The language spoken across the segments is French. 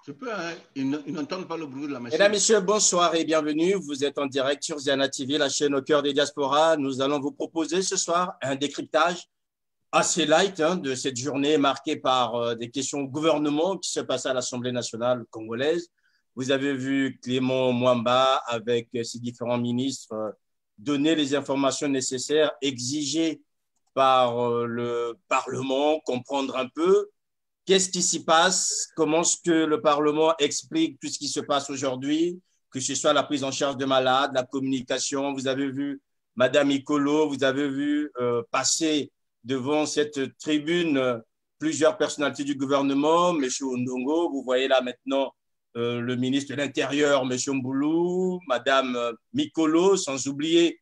Je peux, hein? Ils n'entendent pas le bruit de la machine. Mesdames, Messieurs, bonsoir et bienvenue. Vous êtes en direct sur Ziana TV, la chaîne au cœur des diasporas. Nous allons vous proposer ce soir un décryptage assez light de cette journée marquée par des questions au gouvernement qui se passent à l'Assemblée nationale congolaise. Vous avez vu Clément Mwamba avec ses différents ministres donner les informations nécessaires exigées par le Parlement, comprendre un peu qu'est-ce qui s'y passe, comment est-ce que le Parlement explique tout ce qui se passe aujourd'hui, que ce soit la prise en charge de malades, la communication. Vous avez vu Madame Ikolo, vous avez vu passer devant cette tribune plusieurs personnalités du gouvernement, M. Ondongo, vous voyez là maintenant le ministre de l'Intérieur, M. Mboulou, Madame Mikolo, sans oublier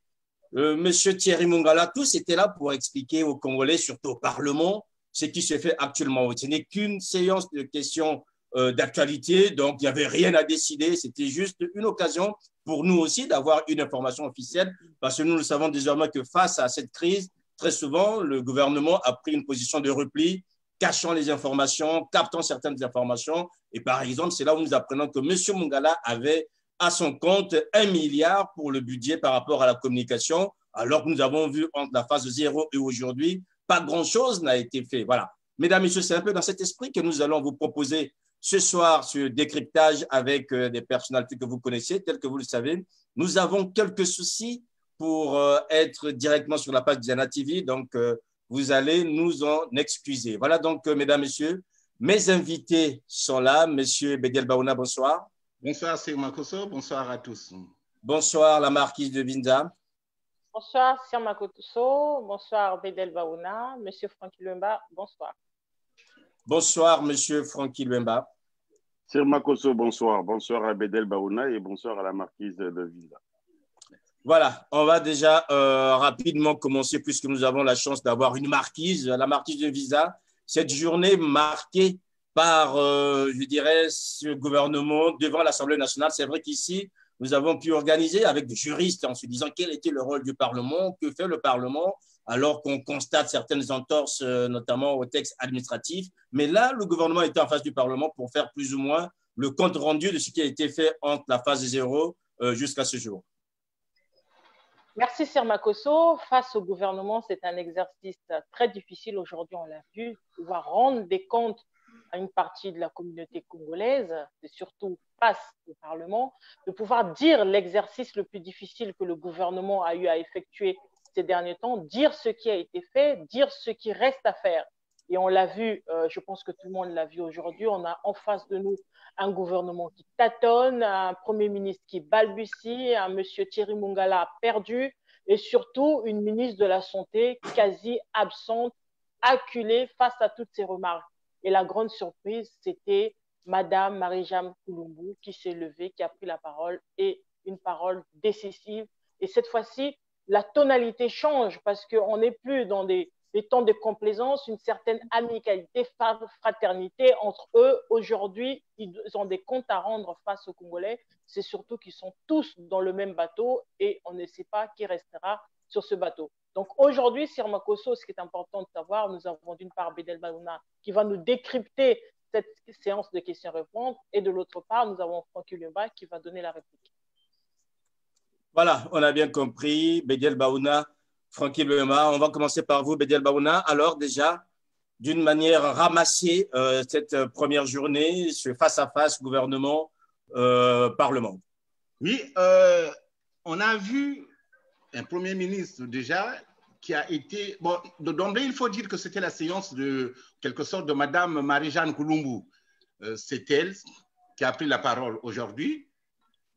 M. Thierry Mongala. Tous étaient là pour expliquer aux Congolais, surtout au Parlement, ce qui se fait actuellement. Ce n'est qu'une séance de questions d'actualité, donc il n'y avait rien à décider. C'était juste une occasion pour nous aussi d'avoir une information officielle, parce que nous savons désormais que face à cette crise, très souvent, le gouvernement a pris une position de repli, cachant les informations, captant certaines informations. Et par exemple, c'est là où nous apprenons que M. Mongala avait à son compte 1 milliard pour le budget par rapport à la communication, alors que nous avons vu entre la phase 0 et aujourd'hui, pas grand-chose n'a été fait. Voilà. Mesdames, Messieurs, c'est un peu dans cet esprit que nous allons vous proposer ce soir ce décryptage avec des personnalités que vous connaissez, telles que vous le savez. Nous avons quelques soucis pour être directement sur la page de Ziana TV, donc vous allez nous en excuser. Voilà donc, mesdames, messieurs, mes invités sont là. Monsieur Bédiel Baouna, bonsoir. Bonsoir, Sir Makosso. Bonsoir à tous. Bonsoir, la marquise de Vinza. Bonsoir, Sir Makosso. Bonsoir, Bédiel Baouna. Monsieur Francky Luemba, bonsoir. Bonsoir, Monsieur Francky Luemba. Sir Makosso, bonsoir. Bonsoir à Bédiel Baouna et bonsoir à la marquise de Vinza. Voilà, on va déjà rapidement commencer puisque nous avons la chance d'avoir une marquise, la marquise de Vinza. Cette journée marquée par, je dirais, ce gouvernement devant l'Assemblée nationale. C'est vrai qu'ici, nous avons pu organiser avec des juristes en se disant quel était le rôle du Parlement, que fait le Parlement, alors qu'on constate certaines entorses, notamment au texte administratif. Mais là, le gouvernement était en face du Parlement pour faire plus ou moins le compte rendu de ce qui a été fait entre la phase 0 jusqu'à ce jour. Merci, Sir Makosso. Face au gouvernement, c'est un exercice très difficile aujourd'hui, on l'a vu, pouvoir rendre des comptes à une partie de la communauté congolaise, et surtout face au Parlement, de pouvoir dire l'exercice le plus difficile que le gouvernement a eu à effectuer ces derniers temps, dire ce qui a été fait, dire ce qui reste à faire. Et on l'a vu, je pense que tout le monde l'a vu aujourd'hui, on a en face de nous un gouvernement qui tâtonne, un Premier ministre qui balbutie, un monsieur Thierry Mongala perdu, et surtout une ministre de la Santé quasi absente, acculée face à toutes ces remarques. Et la grande surprise, c'était Madame Marie-Jeanne Kouloubou qui s'est levée, qui a pris la parole, et une parole décisive. Et cette fois-ci, la tonalité change parce qu'on n'est plus dans des temps de complaisance, une certaine amicalité, fraternité entre eux. Aujourd'hui, ils ont des comptes à rendre face aux Congolais. C'est surtout qu'ils sont tous dans le même bateau et on ne sait pas qui restera sur ce bateau. Donc aujourd'hui, Sir Makosso, ce qui est important de savoir, nous avons d'une part Bédiel Baouna qui va nous décrypter cette séance de questions-réponses et de l'autre part, nous avons Francky Luemba qui va donner la réplique. Voilà, on a bien compris. Bédiel Baouna, Francky Luemba. On va commencer par vous, Bédiel Baouna. Alors déjà, d'une manière ramassée, cette première journée, ce face-à-face gouvernement-parlement. Oui, on a vu un Premier ministre déjà qui a été… Bon, d'emblée, il faut dire que c'était la séance de, quelque sorte, de Madame Marie-Jeanne Kouloubou. C'est elle qui a pris la parole aujourd'hui.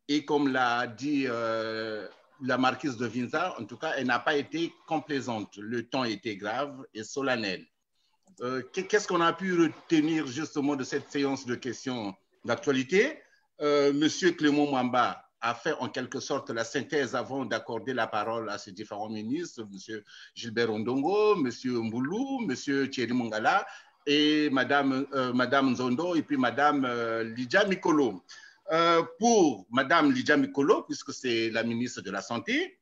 Et comme l'a dit la marquise de Vinza, en tout cas, elle n'a pas été complaisante. Le temps était grave et solennel. Qu'est-ce qu'on a pu retenir justement de cette séance de questions d'actualité? Monsieur Clément Mwamba a fait en quelque sorte la synthèse avant d'accorder la parole à ses différents ministres, Monsieur Gilbert Ondongo, Monsieur Mboulou, Monsieur Thierry Mongala et Madame Nzondo et puis Madame Lydia Mikolo. Pour Madame Lydia Mikolo, puisque c'est la ministre de la Santé,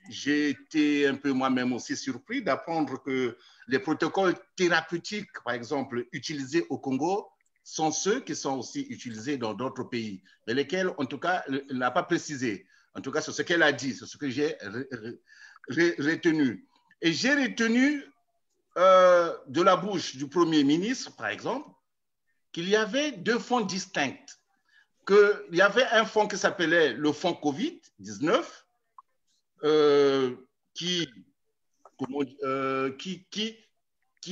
j'ai été un peu moi-même aussi surpris d'apprendre que les protocoles thérapeutiques, par exemple, utilisés au Congo, sont ceux qui sont aussi utilisés dans d'autres pays, mais lesquels, en tout cas, elle n'a pas précisé. En tout cas, c'est ce qu'elle a dit, c'est ce que j'ai retenu. Et j'ai retenu de la bouche du Premier ministre, par exemple, qu'il y avait deux fonds distincts. Qu'il y avait un fonds qui s'appelait le fonds Covid-19, qui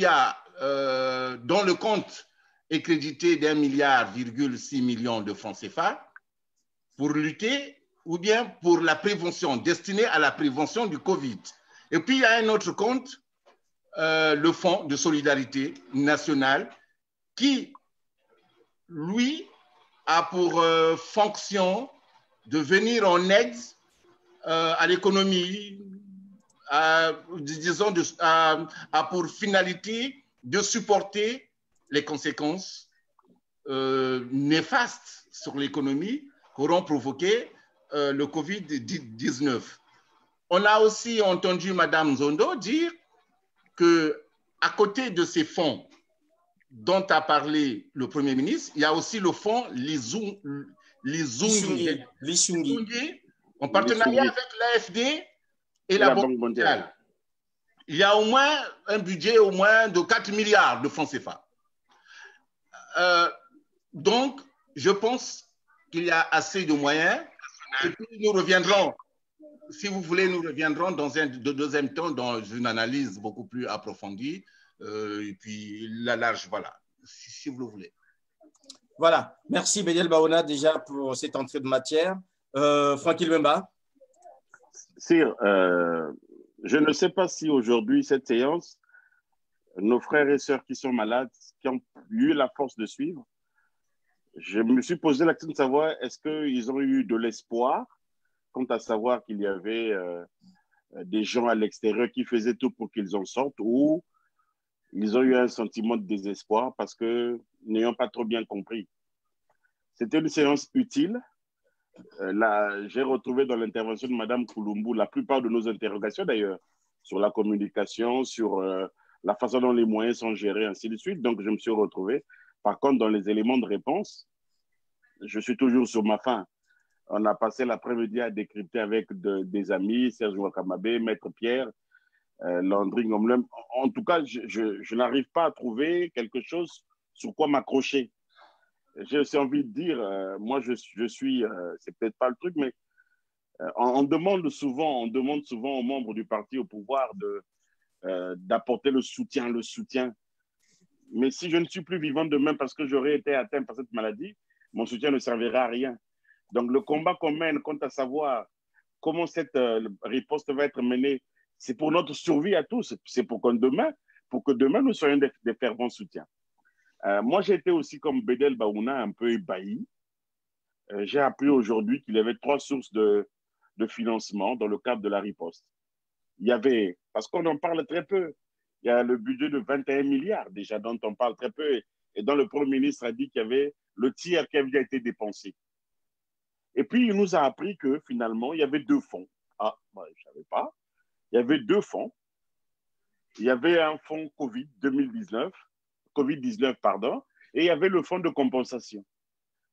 a, dont le compte est crédité d'1,6 milliard de francs CFA pour lutter ou bien pour la prévention, destiné à la prévention du Covid. Et puis, il y a un autre compte, le Fonds de solidarité nationale, qui, lui, a pour fonction de venir en aide à l'économie, disons, pour finalité de supporter les conséquences néfastes sur l'économie qu'auront provoqué le Covid-19. On a aussi entendu Mme Zondo dire qu'à côté de ces fonds dont a parlé le Premier ministre, il y a aussi le fonds Lizungi, en partenariat avec l'AFD et la Banque mondiale. Il y a au moins un budget de 4 milliards de francs CFA. Donc, je pense qu'il y a assez de moyens. Et puis, nous reviendrons, si vous voulez, nous reviendrons dans un deuxième temps dans une analyse beaucoup plus approfondie. Et puis, la large, voilà, si vous le voulez. Voilà. Merci, Bédel Baouna, déjà pour cette entrée de matière. Francky Lwemba. Sire, je ne sais pas si aujourd'hui, cette séance, nos frères et sœurs qui sont malades, qui ont eu la force de suivre, je me suis posé la question de savoir est-ce qu'ils ont eu de l'espoir quant à savoir qu'il y avait des gens à l'extérieur qui faisaient tout pour qu'ils en sortent, ou ils ont eu un sentiment de désespoir parce que n'ayant pas trop bien compris. C'était une séance utile. J'ai retrouvé dans l'intervention de Mme Koulombou la plupart de nos interrogations d'ailleurs, sur la communication, sur la façon dont les moyens sont gérés, ainsi de suite. Donc, je me suis retrouvé. Par contre, dans les éléments de réponse, je suis toujours sur ma faim. On a passé l'après-midi à décrypter avec des amis, Serge Wakamabé, Maître Pierre, Landry Ngomlem. En tout cas, je n'arrive pas à trouver quelque chose sur quoi m'accrocher. J'ai aussi envie de dire, moi, je suis, c'est peut-être pas le truc, mais on demande souvent aux membres du parti au pouvoir d'apporter le soutien. Mais si je ne suis plus vivant demain parce que j'aurais été atteint par cette maladie, mon soutien ne servira à rien. Donc, le combat qu'on mène quant à savoir comment cette riposte va être menée, c'est pour notre survie à tous. C'est pour que demain, nous soyons des fervents soutiens. Moi, j'ai été aussi comme Bédel Baouna un peu ébahi. J'ai appris aujourd'hui qu'il y avait 3 sources de financement dans le cadre de la riposte. Il y avait, parce qu'on en parle très peu, il y a le budget de 21 milliards déjà dont on parle très peu et dont le Premier ministre a dit qu'il y avait le tiers qui avait été dépensé. Et puis, il nous a appris que finalement, il y avait 2 fonds. Ah, moi, je ne savais pas. Il y avait 2 fonds. Il y avait un fonds Covid-19, et il y avait le fonds de compensation.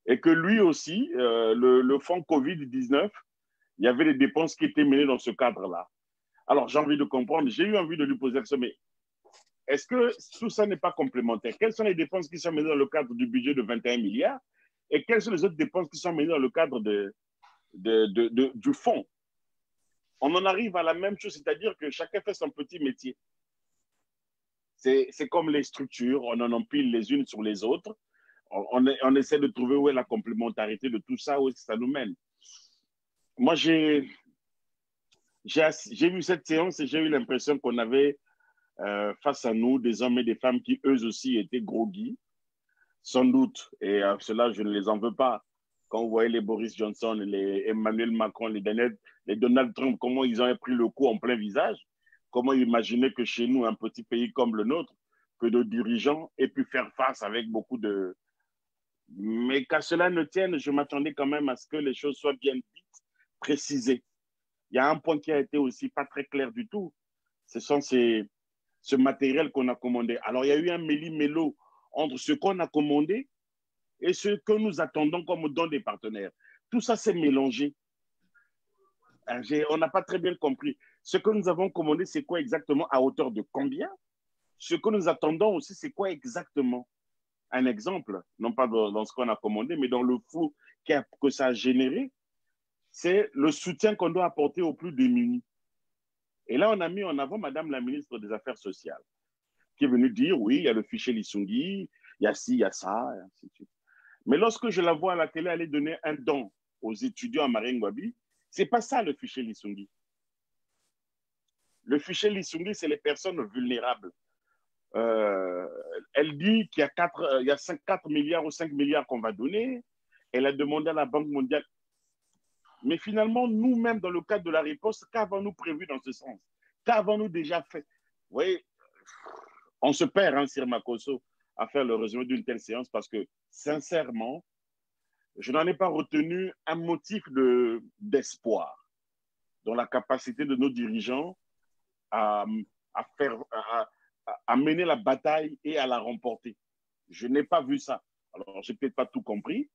Et que lui aussi, le fonds Covid-19, il y avait des dépenses qui étaient menées dans ce cadre-là. Alors, j'ai envie de comprendre, j'ai eu envie de lui poser la question, mais est-ce que tout ça n'est pas complémentaire? Quelles sont les dépenses qui sont menées dans le cadre du budget de 21 milliards et quelles sont les autres dépenses qui sont menées dans le cadre du fonds? On en arrive à la même chose, c'est-à-dire que chacun fait son petit métier. C'est comme les structures, on en empile les unes sur les autres. On essaie de trouver où est la complémentarité de tout ça, où est-ce que ça nous mène. Moi, j'ai vu cette séance et j'ai eu l'impression qu'on avait face à nous des hommes et des femmes qui, eux aussi, étaient groggy, sans doute. Et cela, je ne les en veux pas. Quand vous voyez les Boris Johnson, les Emmanuel Macron, les Donald Trump, comment ils ont pris le coup en plein visage, comment imaginer que chez nous, un petit pays comme le nôtre, que nos dirigeants aient pu faire face avec beaucoup de... Mais qu'à cela ne tienne, je m'attendais quand même à ce que les choses soient bien dites, précisées. Il y a un point qui a été aussi pas très clair du tout. Ce sont ce matériel qu'on a commandé. Alors, il y a eu un méli-mélo entre ce qu'on a commandé et ce que nous attendons comme don des partenaires. Tout ça s'est mélangé. On n'a pas très bien compris. Ce que nous avons commandé, c'est quoi exactement, à hauteur de combien? Ce que nous attendons aussi, c'est quoi exactement? Un exemple, non pas dans ce qu'on a commandé, mais dans le flou que ça a généré, c'est le soutien qu'on doit apporter aux plus démunis. Et là, on a mis en avant Madame la ministre des Affaires sociales, qui est venue dire, oui, il y a le fichier Lissungi, il y a ci, il y a ça, et ainsi de suite. Mais lorsque je la vois à la télé aller donner un don aux étudiants à Maringouabi, ce n'est pas ça le fichier Lissungi. Le fichier Lissungi, c'est les personnes vulnérables. Elle dit qu'il y a 4 milliards ou 5 milliards qu'on va donner. Elle a demandé à la Banque mondiale. Mais finalement, nous-mêmes, dans le cadre de la réponse, qu'avons-nous prévu dans ce sens? Qu'avons-nous déjà fait? Vous voyez, on se perd, hein, Sir Makosso, à faire le résumé d'une telle séance parce que, sincèrement, je n'en ai pas retenu un motif d'espoir dans la capacité de nos dirigeants à mener la bataille et à la remporter. Je n'ai pas vu ça. Alors, je n'ai peut-être pas tout compris,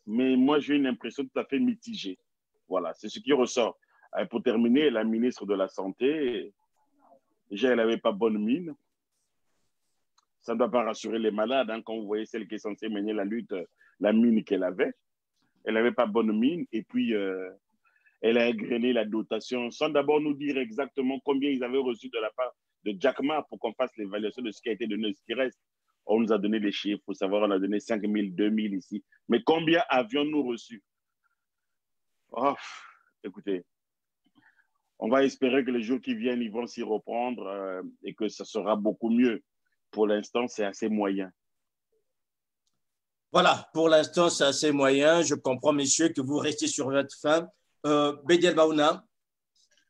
mais moi, j'ai une impression tout à fait mitigée. Voilà, c'est ce qui ressort. Pour terminer, la ministre de la Santé, déjà, elle n'avait pas bonne mine. Ça ne doit pas rassurer les malades, hein, quand vous voyez celle qui est censée mener la lutte, la mine qu'elle avait. Elle n'avait pas bonne mine, et puis elle a égrené la dotation sans d'abord nous dire exactement combien ils avaient reçu de la part de Jack Ma pour qu'on fasse l'évaluation de ce qui a été donné, ce qui reste. On nous a donné des chiffres, il faut savoir, on a donné 5 000, 2 000 ici. Mais combien avions-nous reçu? Oh, écoutez, on va espérer que les jours qui viennent, ils vont s'y reprendre et que ça sera beaucoup mieux. Pour l'instant, c'est assez moyen. Voilà, pour l'instant, c'est assez moyen. Je comprends, messieurs, que vous restez sur votre faim. Bédiel Baouna,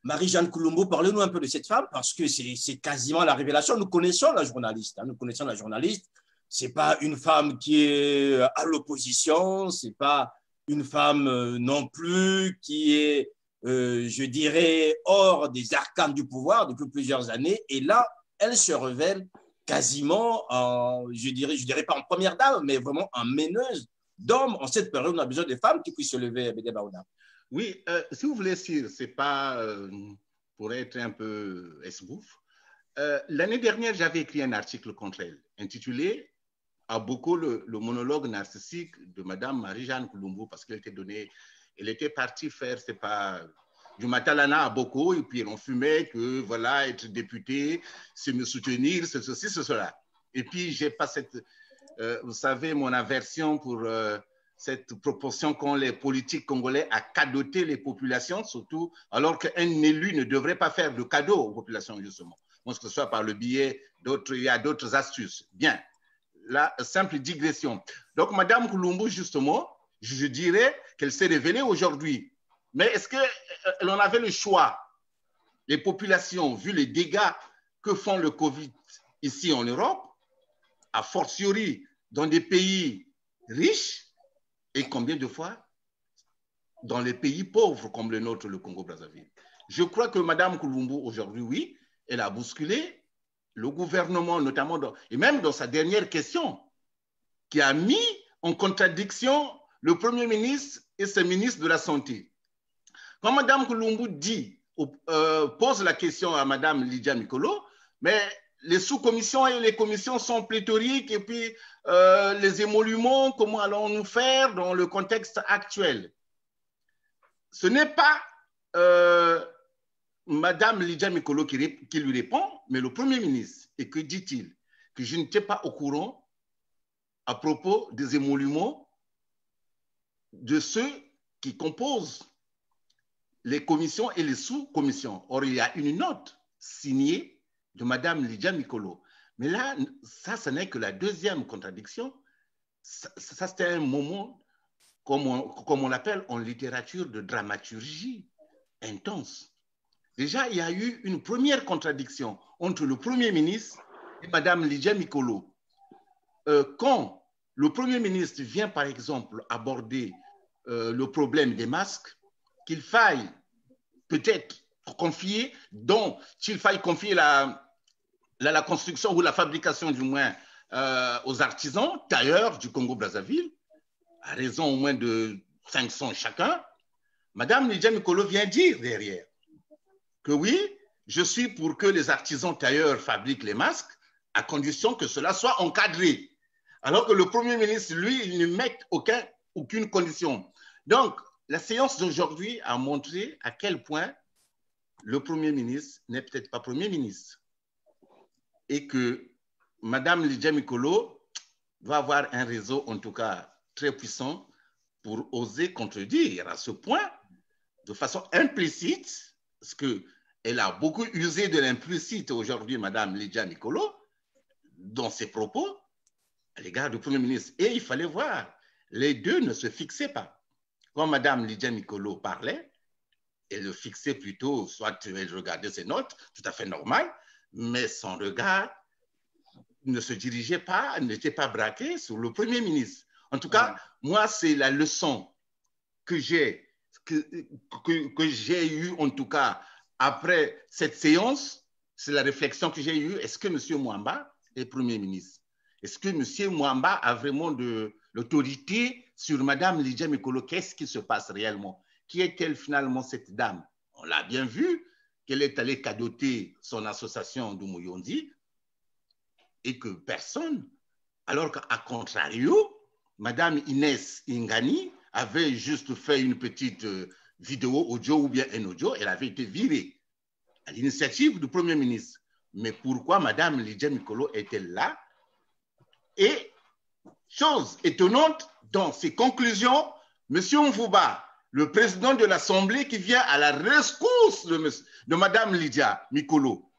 Marie-Jeanne Koulombo, parlez-nous un peu de cette femme parce que c'est quasiment la révélation. Nous connaissons la journaliste. Hein, nous connaissons la journaliste. Ce n'est pas une femme qui est à l'opposition. Ce n'est pas une femme non plus qui est, je dirais, hors des arcanes du pouvoir depuis plusieurs années. Et là, elle se révèle quasiment, je dirais pas en première dame, mais vraiment en meneuse d'hommes. En cette période, on a besoin de femmes qui puissent se lever, Bédiel Baouna. Oui, si vous voulez, ce n'est pas pour être un peu esbouf. L'année dernière, j'avais écrit un article contre elle, intitulé à beaucoup le monologue narcissique de Madame Marie-Jeanne Koulombo, parce qu'elle était partie faire, c'est pas du matalana à beaucoup, et puis on fumait que voilà, être député, c'est me soutenir, c'est ceci, c'est cela. Et puis, j'ai pas cette, vous savez, mon aversion pour cette proportion qu'ont les politiques congolais à cadoter les populations, surtout alors qu'un élu ne devrait pas faire de cadeaux aux populations, justement. Bon, que ce soit par le biais d'autres, il y a d'autres astuces. Bien, la simple digression. Donc, Madame Koulombo, justement, je dirais qu'elle s'est révélée aujourd'hui. Mais est-ce qu'elle en avait le choix? Les populations, vu les dégâts que font le Covid ici en Europe, a fortiori dans des pays riches, et combien de fois dans les pays pauvres comme le nôtre, le Congo-Brazzaville. Je crois que Mme Koulombo, aujourd'hui, oui, elle a bousculé le gouvernement, notamment, et même dans sa dernière question, qui a mis en contradiction le Premier ministre et ses ministres de la Santé. Quand Mme Koulombo pose la question à Mme Lydia Mikolo, mais les sous-commissions et les commissions sont pléthoriques, et puis les émoluments, comment allons-nous faire dans le contexte actuel? Ce n'est pas Mme Lydia Mikolo qui lui répond, mais le Premier ministre. Et que dit-il? Que je n'étais pas au courant à propos des émoluments de ceux qui composent les commissions et les sous-commissions. Or, il y a une note signée de Mme Lydia Mikolo. Mais là, ça, ce n'est que la deuxième contradiction. Ça c'était un moment, comme on l'appelle en littérature, de dramaturgie intense. Déjà, il y a eu une première contradiction entre le Premier ministre et Mme Lydia Mikolo. Quand le Premier ministre vient, par exemple, aborder le problème des masques, qu'il faille peut-être confier, qu'il faille confier la construction ou la fabrication du moins aux artisans tailleurs du Congo-Brazzaville, à raison au moins de 500 chacun, Madame Lydia Mikolo vient dire derrière que oui, je suis pour que les artisans tailleurs fabriquent les masques à condition que cela soit encadré. Alors que le Premier ministre, lui, il ne met aucune condition. Donc, la séance d'aujourd'hui a montré à quel point le Premier ministre n'est peut-être pas Premier ministre et que Madame Lydia Mikolo va avoir un réseau, en tout cas très puissant, pour oser contredire à ce point, de façon implicite, parce qu'elle a beaucoup usé de l'implicite aujourd'hui, Madame Lydia Mikolo, dans ses propos à l'égard du Premier ministre. Et il fallait voir, les deux ne se fixaient pas. Quand Madame Lydia Mikolo parlait, elle le fixait plutôt, soit elle regardait ses notes, tout à fait normal, mais son regard ne se dirigeait pas, n'était pas braqué sur le Premier ministre. En tout cas, moi, c'est la leçon que j'ai eue, en tout cas, après cette séance, c'est la réflexion que j'ai eue. Est-ce que M. Mwamba est Premier ministre? Est-ce que M. Mwamba a vraiment de l'autorité sur Mme Lydia Mikolo? Qu'est-ce qui se passe réellement? Qui est-elle finalement, cette dame? On l'a bien vu, qu'elle est allée cadoter son association de Mouyondi et que personne, alors qu'à contrario, Mme Inès Ingani avait juste fait une petite vidéo audio ou bien un audio, elle avait été virée à l'initiative du Premier ministre. Mais pourquoi Mme Lydia Mikolo est-elle là? Et chose étonnante, dans ses conclusions, M. Mvouba, le président de l'Assemblée qui vient à la rescousse de Mme Lydia Mikolo,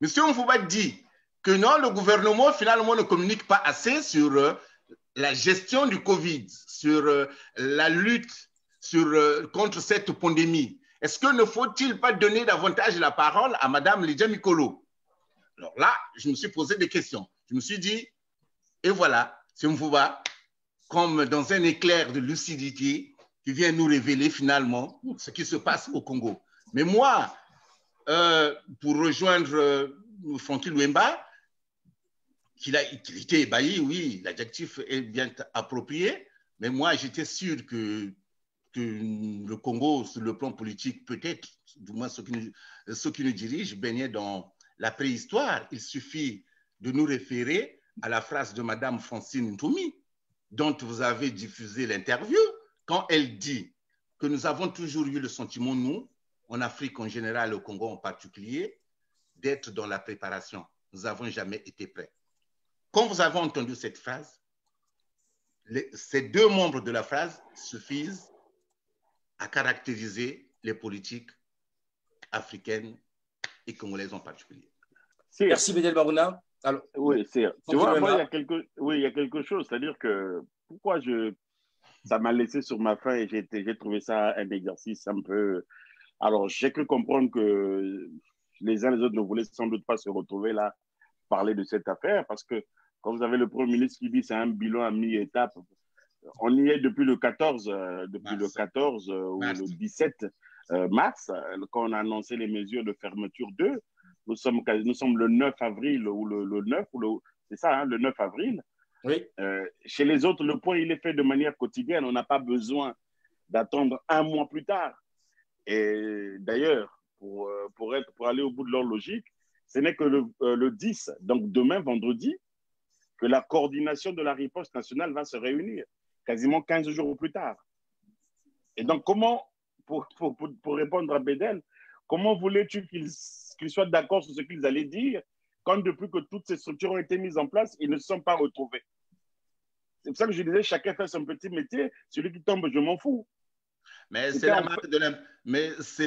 M. Mvouba dit que non, le gouvernement finalement ne communique pas assez sur la gestion du Covid, sur la lutte contre cette pandémie. Est-ce que ne faut-il pas donner davantage la parole à Mme Lydia Mikolo? Alors là, je me suis posé des questions. Je me suis dit, et voilà, c'est Mvouba, comme dans un éclair de lucidité, qui vient nous révéler finalement ce qui se passe au Congo. Mais moi, pour rejoindre Francky Louemba, qu'il était ébahi, oui, l'adjectif est bien approprié, mais moi, j'étais sûr que le Congo, sur le plan politique, peut-être, du moins ceux qui nous dirigent, baignaient dans la préhistoire. Il suffit de nous référer à la phrase de Mme Francine Ntoumi, dont vous avez diffusé l'interview, quand elle dit que nous avons toujours eu le sentiment, nous, en Afrique en général, au Congo en particulier, d'être dans la préparation. Nous n'avons jamais été prêts. Quand vous avez entendu cette phrase, ces deux membres de la phrase suffisent à caractériser les politiques africaines et congolaises en particulier. Merci, Bédel Barouna. Alors, oui, c'est. Tu vois, moi, il y a quelque chose, c'est-à-dire que pourquoi ça m'a laissé sur ma faim et j'ai trouvé ça un exercice un peu. Alors, j'ai cru comprendre que les uns et les autres ne voulaient sans doute pas se retrouver là, parler de cette affaire, parce que quand vous avez le Premier ministre qui dit c'est un bilan à mi-étape, on y est depuis le 14, ou le 17 mars, quand on a annoncé les mesures de fermeture 2. Nous sommes le 9 avril ou le 9, c'est ça, hein, le 9 avril. Oui. Chez les autres, le point, il est fait de manière quotidienne. On n'a pas besoin d'attendre un mois plus tard. Et d'ailleurs, pour aller au bout de leur logique, ce n'est que le 10, donc demain, vendredi, que la coordination de la riposte nationale va se réunir, quasiment 15 jours plus tard. Et donc, comment, pour répondre à Bédel, comment voulais-tu qu'ils soient d'accord sur ce qu'ils allaient dire quand depuis que toutes ces structures ont été mises en place, ils ne se sont pas retrouvés? C'est pour ça que je disais, chacun fait son petit métier, celui qui tombe, je m'en fous. Mais c'est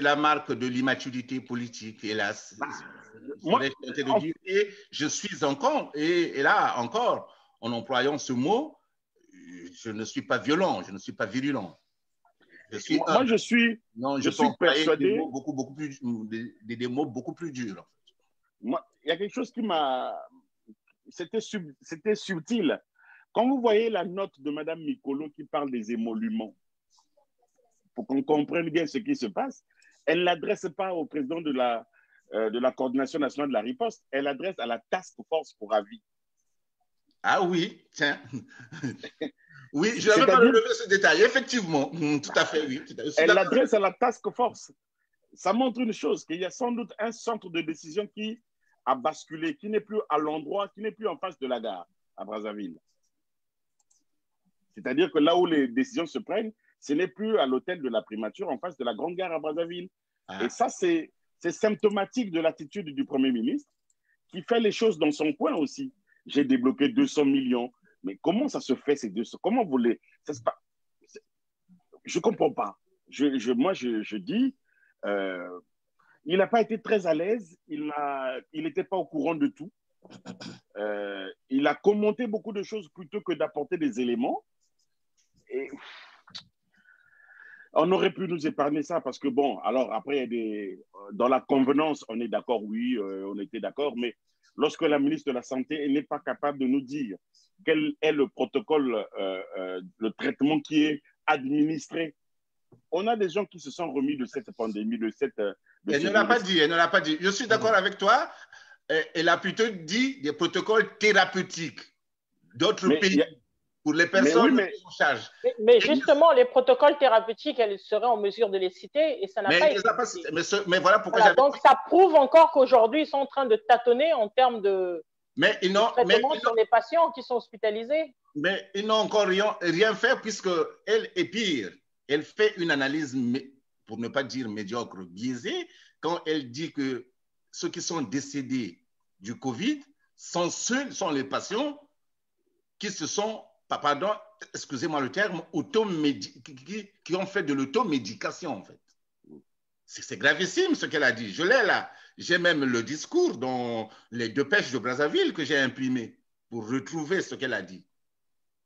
la marque de l'immaturité politique, hélas. Et je suis encore, et là encore, en employant ce mot, je ne suis pas violent, je ne suis pas virulent. Je suis persuadé. Des mots beaucoup plus durs. Moi, il y a quelque chose qui m'a. C'était subtil. Quand vous voyez la note de Mme Mikolo qui parle des émoluments, pour qu'on comprenne bien ce qui se passe, elle ne l'adresse pas au président de la coordination nationale de la riposte, elle l'adresse à la task force pour avis. Ah oui, tiens. Oui, je n'avais pas relevé ce détail. Effectivement, tout à fait, oui. Elle l'adresse à la task force. Ça montre une chose, qu'il y a sans doute un centre de décision qui a basculé, qui n'est plus à l'endroit, qui n'est plus en face de la gare à Brazzaville. C'est-à-dire que là où les décisions se prennent, ce n'est plus à l'hôtel de la primature en face de la grande gare à Brazzaville. Ah. Et ça, c'est symptomatique de l'attitude du Premier ministre qui fait les choses dans son coin aussi. J'ai débloqué 200 millions. Mais comment ça se fait, ces 200? Comment vous les... Je ne comprends pas. Moi, je dis, il n'a pas été très à l'aise. Il n'était pas au courant de tout. Il a commenté beaucoup de choses plutôt que d'apporter des éléments. Et on aurait pu nous épargner ça parce que, bon, alors après, dans la convenance, on est d'accord, oui, on était d'accord, mais lorsque la ministre de la Santé n'est pas capable de nous dire quel est le protocole, le traitement qui est administré, on a des gens qui se sont remis de cette pandémie, elle ne l'a pas dit, elle ne l'a pas dit. Je suis d'accord avec toi. Elle a plutôt dit des protocoles thérapeutiques d'autres pays. Pour les personnes en charge. Mais justement, les protocoles thérapeutiques, elle serait en mesure de les citer et ça n'a pas été cité. Mais voilà pourquoi donc, ça prouve encore qu'aujourd'hui, ils sont en train de tâtonner en termes de traitement sur les patients qui sont hospitalisés. Mais ils n'ont encore rien fait puisqu'elle est pire. Elle fait une analyse, pour ne pas dire médiocre, biaisée, quand elle dit que ceux qui sont décédés du Covid sont les patients qui se sont pardon, excusez-moi le terme, qui ont fait de l'automédication, en fait. C'est gravissime ce qu'elle a dit. Je l'ai là. J'ai même le discours dans les Dépêches de Brazzaville que j'ai imprimé pour retrouver ce qu'elle a dit.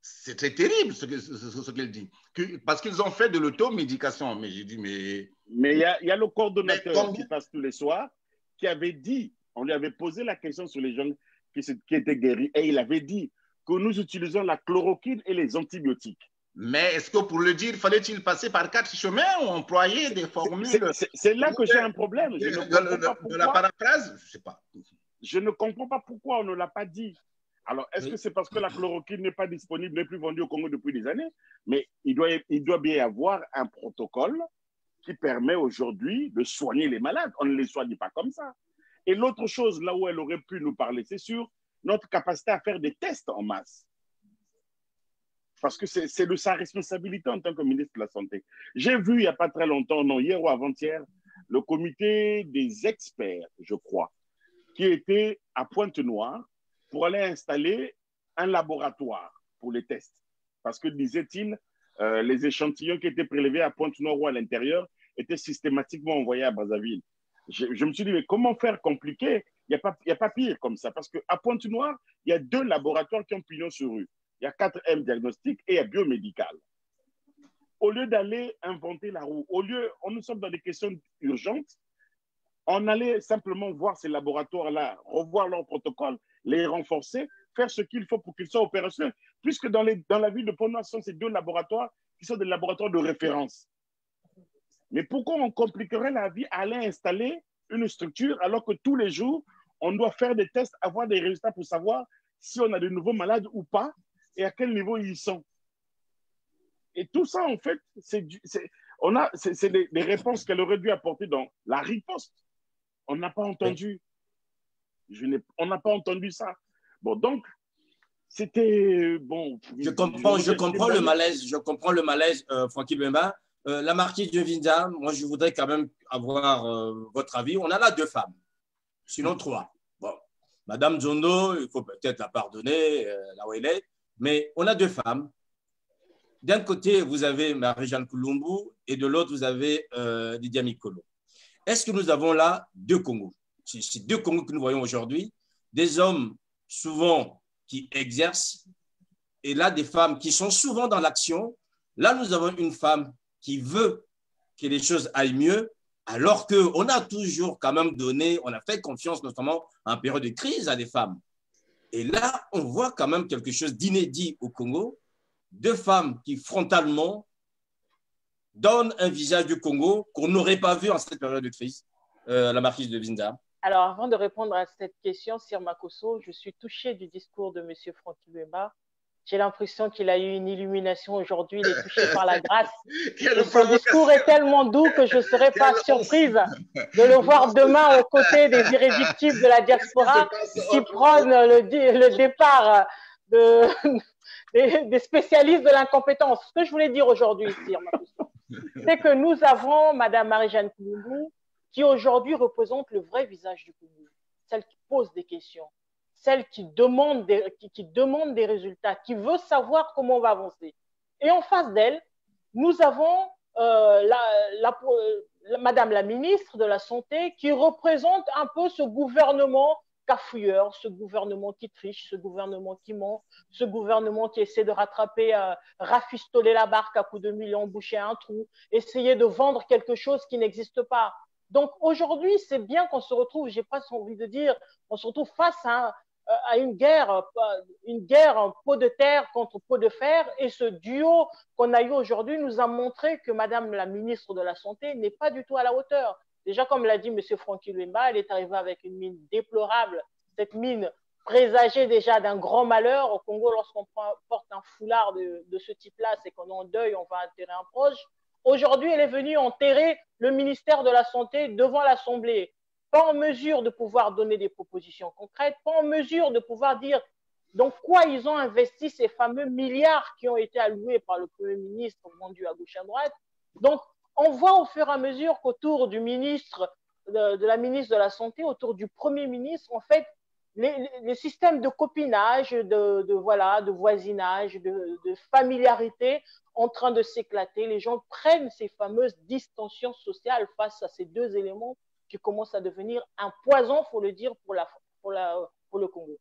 C'est très terrible ce qu'elle dit. Parce qu'ils ont fait de l'automédication. Mais j'ai dit, mais... Mais il y a le coordonnateur qui passe tous les soirs qui avait dit, on lui avait posé la question sur les gens qui étaient guéris, et il avait dit que nous utilisons la chloroquine et les antibiotiques. Mais est-ce que pour le dire, fallait-il passer par 4 chemins ou employer des formules? C'est là que j'ai un problème. De la paraphrase, je ne sais pas. Je ne comprends pas pourquoi on ne l'a pas dit. Alors, est-ce que c'est parce que la chloroquine n'est pas disponible, n'est plus vendue au Congo depuis des années? Mais il doit bien y avoir un protocole qui permet aujourd'hui de soigner les malades. On ne les soigne pas comme ça. Et l'autre chose, là où elle aurait pu nous parler, c'est sur notre capacité à faire des tests en masse. Parce que c'est de sa responsabilité en tant que ministre de la Santé. J'ai vu il n'y a pas très longtemps, non, hier ou avant-hier, le comité des experts, je crois, qui était à Pointe-Noire pour aller installer un laboratoire pour les tests. Parce que, disait-il, les échantillons qui étaient prélevés à Pointe-Noire ou à l'intérieur étaient systématiquement envoyés à Brazzaville. Je me suis dit, mais comment faire compliqué? Il n'y a pas pire comme ça. Parce qu'à Pointe-Noire, il y a 2 laboratoires qui ont pignon sur rue. Il y a 4M Diagnostic et il y a Biomédical. Au lieu d'aller inventer la roue, nous sommes dans des questions urgentes, on allait simplement voir ces laboratoires-là, revoir leurs protocoles, les renforcer, faire ce qu'il faut pour qu'ils soient opérationnels. Puisque dans la ville de Pointe-Noire, ce sont ces 2 laboratoires qui sont des laboratoires de référence. Mais pourquoi on compliquerait la vie à aller installer une structure alors que tous les jours, on doit faire des tests, avoir des résultats pour savoir si on a de nouveaux malades ou pas et à quel niveau ils sont. Et tout ça, en fait, c'est des réponses qu'elle aurait dû apporter dans la riposte. On n'a pas entendu. On n'a pas entendu ça. Bon, donc, c'était... bon. Je comprends le malaise, Francky Bemba. La marquise de Vinza, moi, je voudrais quand même avoir votre avis. On a là 2 femmes, sinon 3. Bon, Madame Zondo, il faut peut-être la pardonner, là où elle est, mais on a 2 femmes. D'un côté, vous avez Marie-Jeanne Koulumbu et de l'autre, vous avez Lydia Mikolo. Est-ce que nous avons là 2 Congos? Ces 2 Congos que nous voyons aujourd'hui, des hommes souvent qui exercent et là, des femmes qui sont souvent dans l'action. Là, nous avons une femme qui veut que les choses aillent mieux, alors qu'on a toujours quand même donné, on a fait confiance notamment en période de crise à des femmes. Et là, on voit quand même quelque chose d'inédit au Congo, 2 femmes qui frontalement donnent un visage du Congo qu'on n'aurait pas vu en cette période de crise, la marquise de Vinza. Alors, avant de répondre à cette question, Sir Makosso, je suis touchée du discours de M. Francky Bemba J'ai l'impression qu'il a eu une illumination aujourd'hui, il est touché par la grâce. Et son discours est tellement doux que je ne serais pas surprise de le voir demain aux côtés des irréductibles de la diaspora qui prônent le départ des spécialistes de l'incompétence. Ce que je voulais dire aujourd'hui, c'est que nous avons Mme Marie-Jeanne Kouloubou qui aujourd'hui représente le vrai visage du Congo, celle qui pose des questions, celle qui demande des résultats, qui veut savoir comment on va avancer. Et en face d'elle, nous avons Madame la ministre de la Santé qui représente un peu ce gouvernement cafouilleur, ce gouvernement qui triche, ce gouvernement qui ment, ce gouvernement qui essaie de rattraper, rafistoler la barque à coups de millions, boucher un trou, essayer de vendre quelque chose qui n'existe pas. Donc aujourd'hui, c'est bien qu'on se retrouve, j'ai presque envie de dire, on se retrouve face à une guerre en pot de terre contre pot de fer, et ce duo qu'on a eu aujourd'hui nous a montré que Madame la ministre de la Santé n'est pas du tout à la hauteur. Déjà, comme l'a dit M. Francky Luemba, elle est arrivée avec une mine déplorable, cette mine présagée déjà d'un grand malheur. Au Congo, lorsqu'on porte un foulard de ce type-là, c'est qu'on est en deuil, on va enterrer un proche. Aujourd'hui, elle est venue enterrer le ministère de la Santé devant l'Assemblée, pas en mesure de pouvoir donner des propositions concrètes, pas en mesure de pouvoir dire dans quoi ils ont investi ces fameux milliards qui ont été alloués par le Premier ministre, vendus à gauche à droite. Donc, on voit au fur et à mesure qu'autour du ministre, de la ministre de la Santé, autour du Premier ministre, en fait, les systèmes de copinage, de voisinage, de familiarité en train de s'éclater. Les gens prennent ces fameuses distensions sociales face à ces deux éléments qui commencent à devenir un poison, il faut le dire, pour le Congo.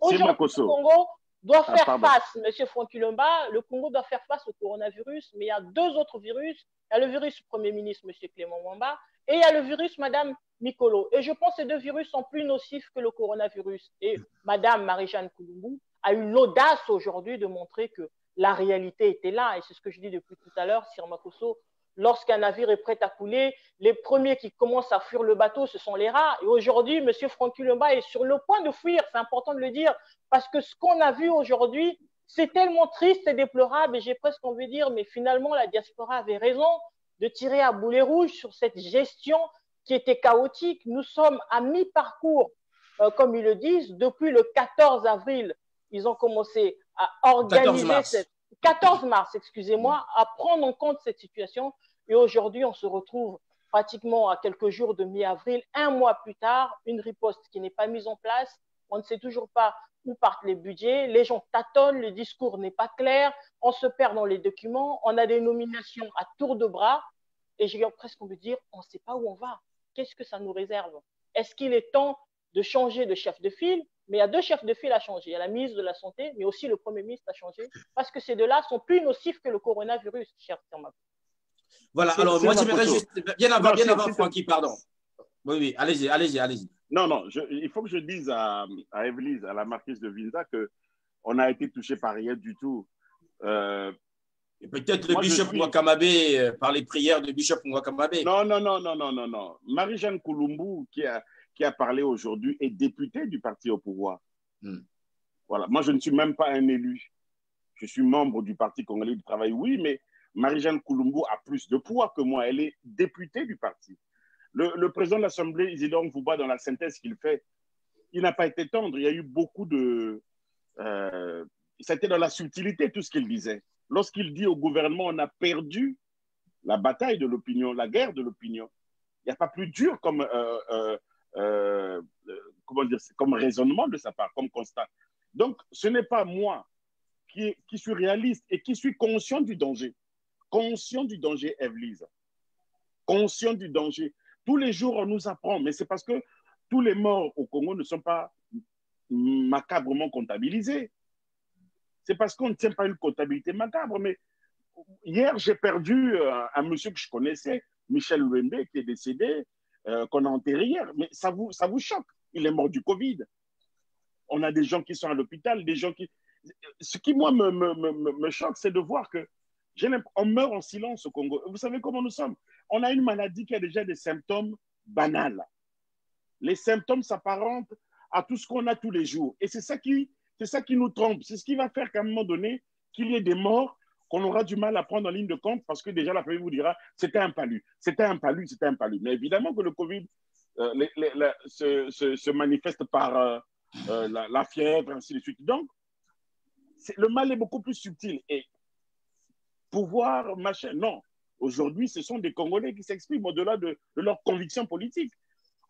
Aujourd'hui, le Congo doit faire face, M. Francky Luemba, le Congo doit faire face au coronavirus, mais il y a deux autres virus. Il y a le virus Premier ministre, M. Clément Mwamba, et il y a le virus Mme Mikolo. Et je pense que ces deux virus sont plus nocifs que le coronavirus. Et Mme Marie-Jeanne Kouloubou a eu l'audace aujourd'hui de montrer que la réalité était là. Et c'est ce que je dis depuis tout à l'heure, Sir Makosso. Lorsqu'un navire est prêt à couler, les premiers qui commencent à fuir le bateau, ce sont les rats. Et aujourd'hui, M. Francky Luemba est sur le point de fuir, c'est important de le dire, parce que ce qu'on a vu aujourd'hui, c'est tellement triste et déplorable, et j'ai presque envie de dire, mais finalement, la diaspora avait raison de tirer à boulet rouge sur cette gestion qui était chaotique. Nous sommes à mi-parcours, comme ils le disent, depuis le 14 avril. Ils ont commencé à organiser 14 mars, excusez-moi, à prendre en compte cette situation. Et aujourd'hui, on se retrouve pratiquement à quelques jours de mi-avril, un mois plus tard, une riposte qui n'est pas mise en place. On ne sait toujours pas où partent les budgets. Les gens tâtonnent, le discours n'est pas clair. On se perd dans les documents. On a des nominations à tour de bras. Et j'ai presque envie de dire, on ne sait pas où on va. Qu'est-ce que ça nous réserve? Est-ce qu'il est temps de changer de chef de file? Mais il y a deux chefs de file à changer. Il y a la ministre de la Santé, mais aussi le Premier ministre à changer, parce que ces deux-là sont plus nocifs que le coronavirus, cher Thomas. Voilà, alors moi j'aimerais juste, bien avant Francky, pardon. Oui, allez-y. Non, il faut que je dise à Evelyse, à la marquise de Vinza, qu'on a été touché par rien du tout. Et peut-être le bishop Mwakamabe, par les prières du bishop Mwakamabe. Non. Marie-Jeanne Kouloubou, qui a parlé aujourd'hui, est députée du parti au pouvoir. Voilà. Moi, je ne suis même pas un élu. Je suis membre du Parti congolais du travail, oui, mais Marie-Jeanne Kouloubou a plus de poids que moi. Elle est députée du parti. Le président de l'Assemblée, Isidore Mvouba, dans la synthèse qu'il fait, il n'a pas été tendre. Il y a eu beaucoup de... C'était dans la subtilité tout ce qu'il disait. Lorsqu'il dit au gouvernement, on a perdu la bataille de l'opinion, la guerre de l'opinion, il n'y a pas plus dur comme, comment dire, comme raisonnement de sa part, comme constat. Donc, ce n'est pas moi qui suis réaliste et qui suis conscient du danger. Conscient du danger, Evelyse. Conscient du danger. Tous les jours, on nous apprend, mais c'est parce que tous les morts au Congo ne sont pas macabrement comptabilisés. C'est parce qu'on ne tient pas une comptabilité macabre. Mais hier, j'ai perdu un monsieur que je connaissais, Michel Luembe, qui est décédé, qu'on a enterré hier. Mais ça vous choque. Il est mort du Covid. On a des gens qui sont à l'hôpital, des gens qui... Ce qui, moi, me choque, c'est de voir que on meurt en silence au Congo. Vous savez comment nous sommes? On a une maladie qui a déjà des symptômes banals. Les symptômes s'apparentent à tout ce qu'on a tous les jours. Et c'est ça qui C'est ça qui nous trompe. C'est ce qui va faire qu'à un moment donné, qu'il y ait des morts qu'on aura du mal à prendre en ligne de compte parce que déjà la famille vous dira c'était un palu, c'était un palu, c'était un palu. Mais évidemment que le Covid se manifeste par la fièvre, ainsi de suite. Donc, le mal est beaucoup plus subtil. Et pouvoir, machin, non. Aujourd'hui, ce sont des Congolais qui s'expriment au-delà de leurs convictions politiques.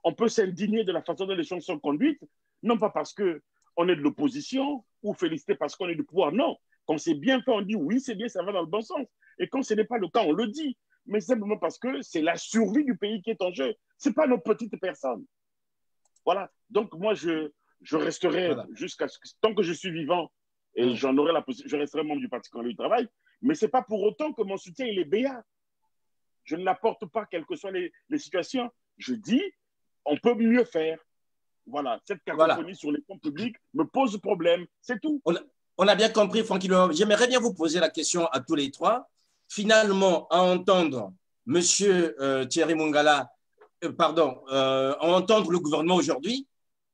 On peut s'indigner de la façon dont les choses sont conduites, non pas parce qu'on est de l'opposition ou féliciter parce qu'on est du pouvoir, non. Quand c'est bien fait, on dit oui, c'est bien, ça va dans le bon sens. Et quand ce n'est pas le cas, on le dit. Mais simplement parce que c'est la survie du pays qui est en jeu. Ce n'est pas nos petites personnes. Voilà. Donc, moi, je resterai jusqu'à tant que je suis vivant et j'en aurai la possibilité, je resterai membre du Parti congolais du travail. Mais ce n'est pas pour autant que mon soutien, il est béat. Je ne l'apporte pas, quelles que soient les situations. Je dis, on peut mieux faire. Voilà. Cette cacophonie sur les fonds publics me pose problème. C'est tout. On a bien compris, Francky Luambo. J'aimerais bien vous poser la question à tous les trois. Finalement, à entendre M. Thierry Mongala, à entendre le gouvernement aujourd'hui,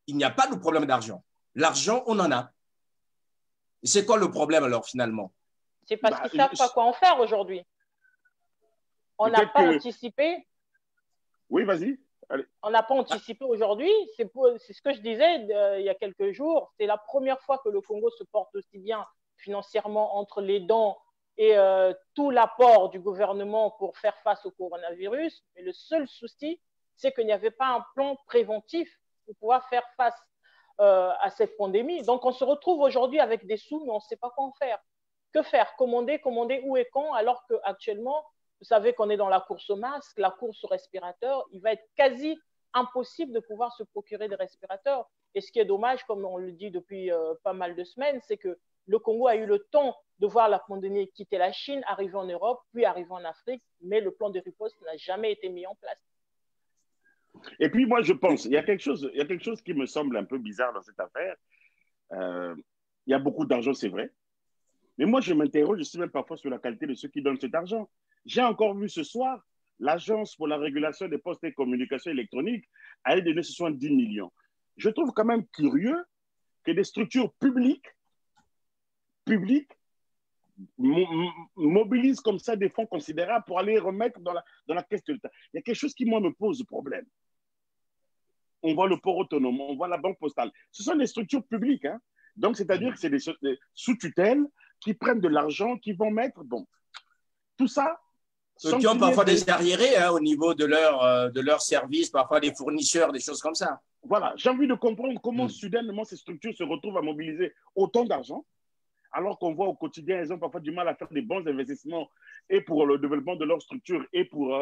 il n'y a pas de problème d'argent. L'argent, on en a. C'est quoi le problème alors finalement? C'est parce qu'ils ne savent pas quoi en faire aujourd'hui. On n'a pas anticipé. Oui, vas-y. On n'a pas anticipé aujourd'hui. C'est ce que je disais il y a quelques jours. C'est la première fois que le Congo se porte aussi bien financièrement entre les dons et tout l'apport du gouvernement pour faire face au coronavirus. Mais le seul souci, c'est qu'il n'y avait pas un plan préventif pour pouvoir faire face à cette pandémie. Donc, on se retrouve aujourd'hui avec des sous, mais on ne sait pas quoi en faire. Que faire? Commander où et quand, alors qu'actuellement, vous savez qu'on est dans la course au masque, la course au respirateur. Il va être quasi impossible de pouvoir se procurer des respirateurs. Et ce qui est dommage, comme on le dit depuis pas mal de semaines, c'est que le Congo a eu le temps de voir la pandémie quitter la Chine, arriver en Europe, puis arriver en Afrique, mais le plan de riposte n'a jamais été mis en place. Et puis moi, je pense, il y a quelque chose qui me semble un peu bizarre dans cette affaire. Il y a beaucoup d'argent, c'est vrai. Mais moi, je m'interroge aussi même parfois sur la qualité de ceux qui donnent cet argent. J'ai encore vu ce soir, l'Agence pour la régulation des postes et communications électroniques a donné 70 millions. Je trouve quand même curieux que des structures publiques mobilisent comme ça des fonds considérables pour aller remettre dans la caisse de l'État. Il y a quelque chose qui, moi, me pose problème. On voit le port autonome, on voit la banque postale. Ce sont des structures publiques. Hein? Donc, c'est-à-dire que c'est des sous-tutelles qui prennent de l'argent, qui vont mettre… Bon, tout ça… Qui ont parfois des arriérés au niveau de leur service, parfois des fournisseurs, des choses comme ça. Voilà, j'ai envie de comprendre comment soudainement ces structures se retrouvent à mobiliser autant d'argent, alors qu'on voit au quotidien, elles ont parfois du mal à faire des bons investissements et pour le développement de leur structure et pour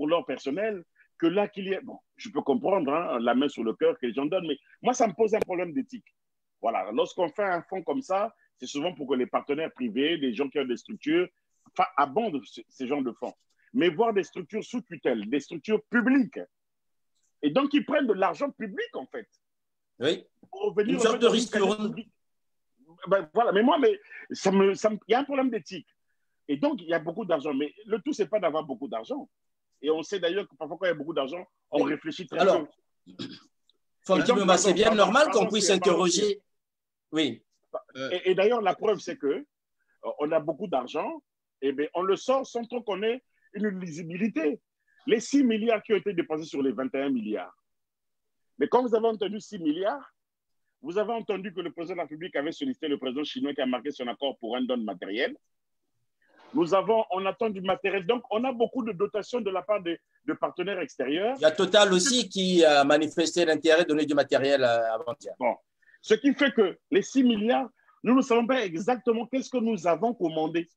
leur personnel, que là qu'il y ait… Bon, je peux comprendre, hein, la main sur le cœur que les gens donnent, mais moi, ça me pose un problème d'éthique. Voilà, lorsqu'on fait un fonds comme ça, c'est souvent pour que les partenaires privés, les gens qui ont des structures, abondent ces genres de fonds. Mais voir des structures sous tutelle, des structures publiques, et donc ils prennent de l'argent public, en fait. Oui, une sorte de ristourne. Ben, voilà, mais il y a un problème d'éthique. Et donc, il y a beaucoup d'argent. Mais le tout, ce n'est pas d'avoir beaucoup d'argent. Et on sait d'ailleurs que parfois, quand il y a beaucoup d'argent, on réfléchit très peu. C'est bien normal qu'on puisse s'interroger. Oui. Et d'ailleurs, la preuve, c'est qu'on a beaucoup d'argent, et bien, on le sort sans trop qu'on ait une lisibilité. Les 6 milliards qui ont été dépensés sur les 21 milliards. Mais quand vous avez entendu 6 milliards, vous avez entendu que le président de la République avait sollicité le président chinois qui a marqué son accord pour un don de matériel. On attend du matériel. Donc, on a beaucoup de dotations de la part de partenaires extérieurs. Il y a Total aussi qui a manifesté l'intérêt de donner du matériel avant-hier. Bon. Ce qui fait que les 6 milliards, nous ne savons pas exactement qu'est-ce que nous avons commandé.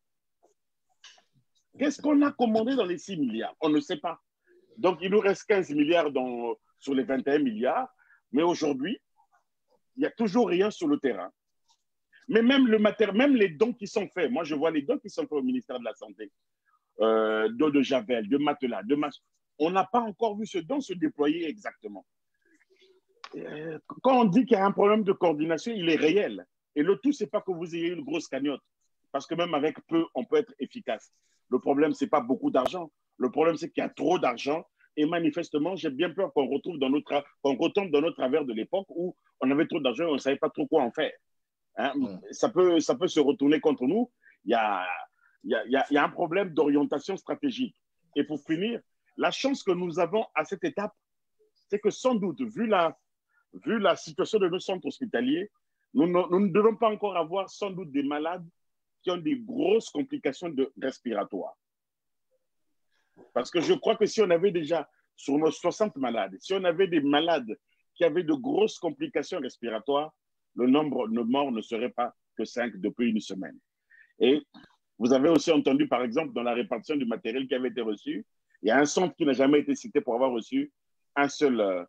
Qu'est-ce qu'on a commandé dans les 6 milliards? On ne sait pas. Donc, il nous reste 15 milliards sur les 21 milliards. Mais aujourd'hui, il n'y a toujours rien sur le terrain. Mais même même les dons qui sont faits, moi je vois les dons qui sont faits au ministère de la Santé, d'eau de javel, de matelas, on n'a pas encore vu ce don se déployer exactement. Quand on dit qu'il y a un problème de coordination, il est réel. Et le tout, ce n'est pas que vous ayez une grosse cagnotte. Parce que même avec peu, on peut être efficace. Le problème, ce n'est pas beaucoup d'argent. Le problème, c'est qu'il y a trop d'argent. Et manifestement, j'ai bien peur qu'on retombe dans notre travers de l'époque où on avait trop d'argent et on ne savait pas trop quoi en faire. Hein. Ça peut se retourner contre nous. Il y a un problème d'orientation stratégique. Et pour finir, la chance que nous avons à cette étape, c'est que sans doute, vu la situation de nos centres hospitaliers, nous ne devons pas encore avoir sans doute des malades qui ont des grosses complications respiratoires. Parce que je crois que si on avait déjà, sur nos 60 malades, si on avait des malades qui avaient de grosses complications respiratoires, le nombre de morts ne serait pas que 5 depuis une semaine. Et vous avez aussi entendu, par exemple, dans la répartition du matériel qui avait été reçu, il y a un centre qui n'a jamais été cité pour avoir reçu un seul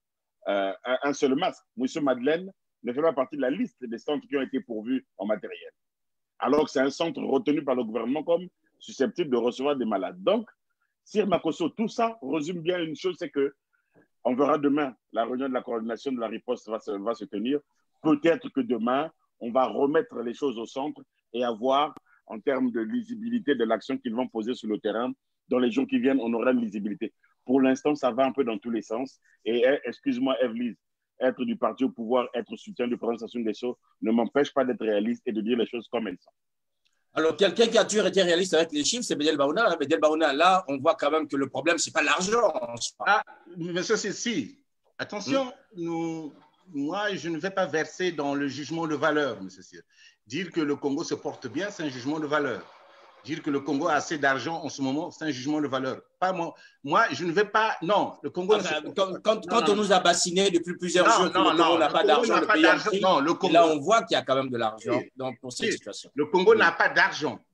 masque. Monsieur Madeleine ne fait pas partie de la liste des centres qui ont été pourvus en matériel. Alors que c'est un centre retenu par le gouvernement comme susceptible de recevoir des malades. Donc, Sir Makosso, tout ça résume bien une chose, c'est que on verra demain, la réunion de la coordination de la riposte va se tenir. Peut-être que demain, on va remettre les choses au centre et avoir, en termes de lisibilité de l'action qu'ils vont poser sur le terrain, dans les jours qui viennent, on aura une lisibilité. Pour l'instant, ça va un peu dans tous les sens. Et excuse-moi, Evelyse, être du parti au pouvoir, être soutien du président Sassou Nguesso ne m'empêche pas d'être réaliste et de dire les choses comme elles sont. Alors, quelqu'un qui a toujours été réaliste avec les chiffres, c'est Bédel Baouna. Bédel Baouna, là, on voit quand même que le problème, ce n'est pas l'argent. Ah, monsieur Sissi, attention, moi, je ne vais pas verser dans le jugement de valeur, monsieur Sissi. Dire que le Congo se porte bien, c'est un jugement de valeur. Dire que le Congo a assez d'argent en ce moment, c'est un jugement de valeur. Pas moi. Moi, je ne vais pas. Non, le Congo. Quand on nous a bassinés depuis plusieurs jours, le Congo n'a pas d'argent, le pays en crise. Là, on voit qu'il y a quand même de l'argent pour cette situation. Le Congo n'a pas d'argent.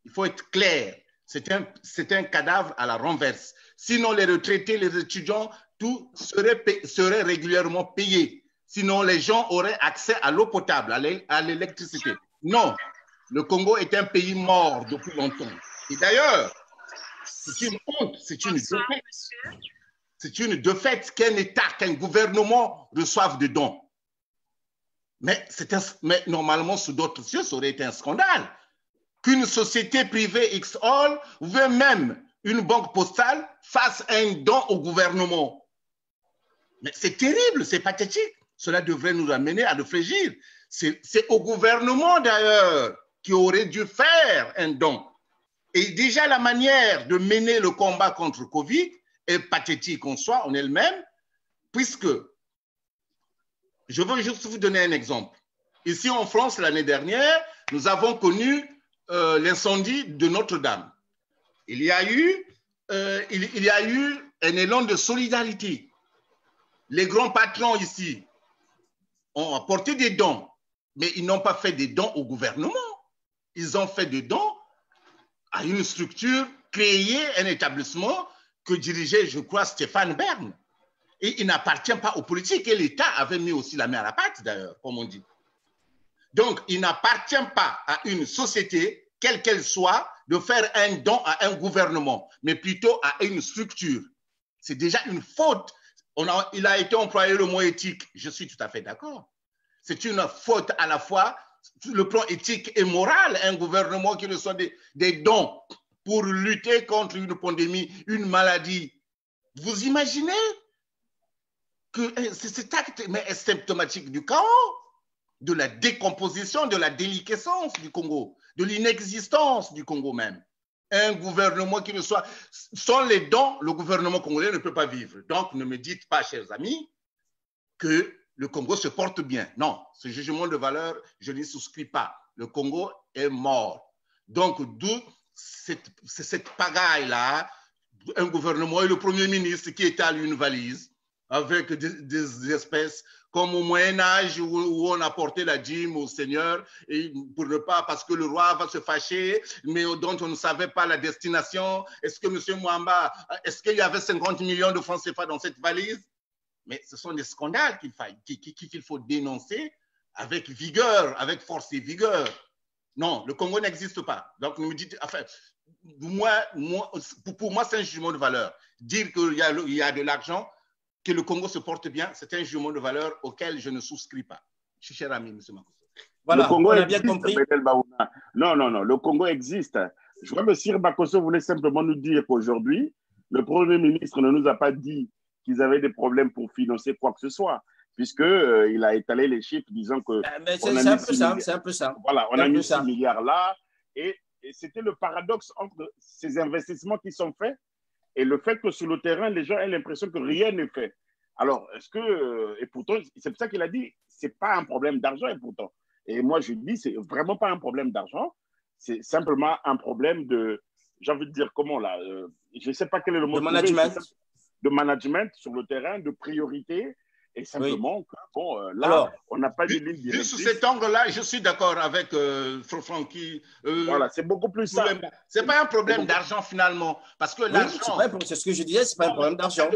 Il faut être clair. C'est un cadavre à la renverse. Sinon, les retraités, les étudiants, tout serait régulièrement payé. Sinon, les gens auraient accès à l'eau potable, à l'électricité. Non. Le Congo est un pays mort depuis longtemps. Et d'ailleurs, c'est une honte, c'est une défaite. C'est une défaite qu'un État, qu'un gouvernement reçoive de dons. Mais normalement, sous d'autres cieux, ça aurait été un scandale. Qu'une société privée X-All, ou même une banque postale, fasse un don au gouvernement. Mais c'est terrible, c'est pathétique. Cela devrait nous amener à réfléchir. C'est au gouvernement, d'ailleurs, qui aurait dû faire un don. Et déjà, la manière de mener le combat contre le Covid est pathétique en soi, en elle-même, puisque, je veux juste vous donner un exemple. Ici en France, l'année dernière, nous avons connu l'incendie de Notre-Dame. Il y a eu un élan de solidarité. Les grands patrons ici ont apporté des dons, mais ils n'ont pas fait des dons au gouvernement. Ils ont fait des dons à une structure, créé un établissement que dirigeait, je crois, Stéphane Bern. Et il n'appartient pas aux politiques. Et l'État avait mis aussi la main à la pâte, d'ailleurs, comme on dit. Donc, il n'appartient pas à une société, quelle qu'elle soit, de faire un don à un gouvernement, mais plutôt à une structure. C'est déjà une faute. Il a été employé le mot éthique. Je suis tout à fait d'accord. C'est une faute à la fois sur le plan éthique et moral, un gouvernement qui reçoit des dons pour lutter contre une pandémie, une maladie. Vous imaginez que cet acte est symptomatique du chaos, de la décomposition, de la déliquescence du Congo, de l'inexistence du Congo même. Un gouvernement qui reçoit, sans les dons, le gouvernement congolais ne peut pas vivre. Donc, ne me dites pas, chers amis, que le Congo se porte bien. Non, ce jugement de valeur, je n'y souscris pas. Le Congo est mort. Donc, d'où cette pagaille-là, un gouvernement et le Premier ministre qui étale une valise avec des espèces comme au Moyen-Âge où on apportait la dîme au Seigneur et pour ne pas, parce que le roi va se fâcher, mais dont on ne savait pas la destination. Est-ce que M. Mwamba, est-ce qu'il y avait 50 millions de francs CFA dans cette valise? Mais ce sont des scandales qu'il faut dénoncer avec vigueur, avec force et vigueur. Non, le Congo n'existe pas. Donc, nous me dites, enfin, pour moi, c'est un jugement de valeur. Dire qu'il y a de l'argent, que le Congo se porte bien, c'est un jugement de valeur auquel je ne souscris pas. Je suis cher ami, M. Makosso. Voilà, le Congo on a existe, bien compris. Non, le Congo existe. Je crois que Sir Makosso voulait simplement nous dire qu'aujourd'hui, le Premier ministre ne nous a pas dit qu'ils avaient des problèmes pour financer quoi que ce soit. puisqu'il a étalé les chiffres disant que… C'est un peu ça. Voilà, on a mis 6 milliards là. Et c'était le paradoxe entre ces investissements qui sont faits et le fait que sur le terrain, les gens aient l'impression que rien n'est fait. Alors, est-ce que… Et pourtant, c'est pour ça qu'il a dit, ce n'est pas un problème d'argent, et pourtant. Et moi, je dis, ce n'est vraiment pas un problème d'argent. C'est simplement un problème de… J'ai envie de dire comment là, je ne sais pas quel est le mot. De management. De management sur le terrain, de priorité. Et simplement, bon, là, alors, on n'a pas de ligne directrice. Vu sous cet angle-là, je suis d'accord avec Francky. Voilà, c'est beaucoup plus simple. Ce n'est pas un problème d'argent finalement. Parce que l'argent. C'est ce que je disais, ce n'est pas un problème d'argent.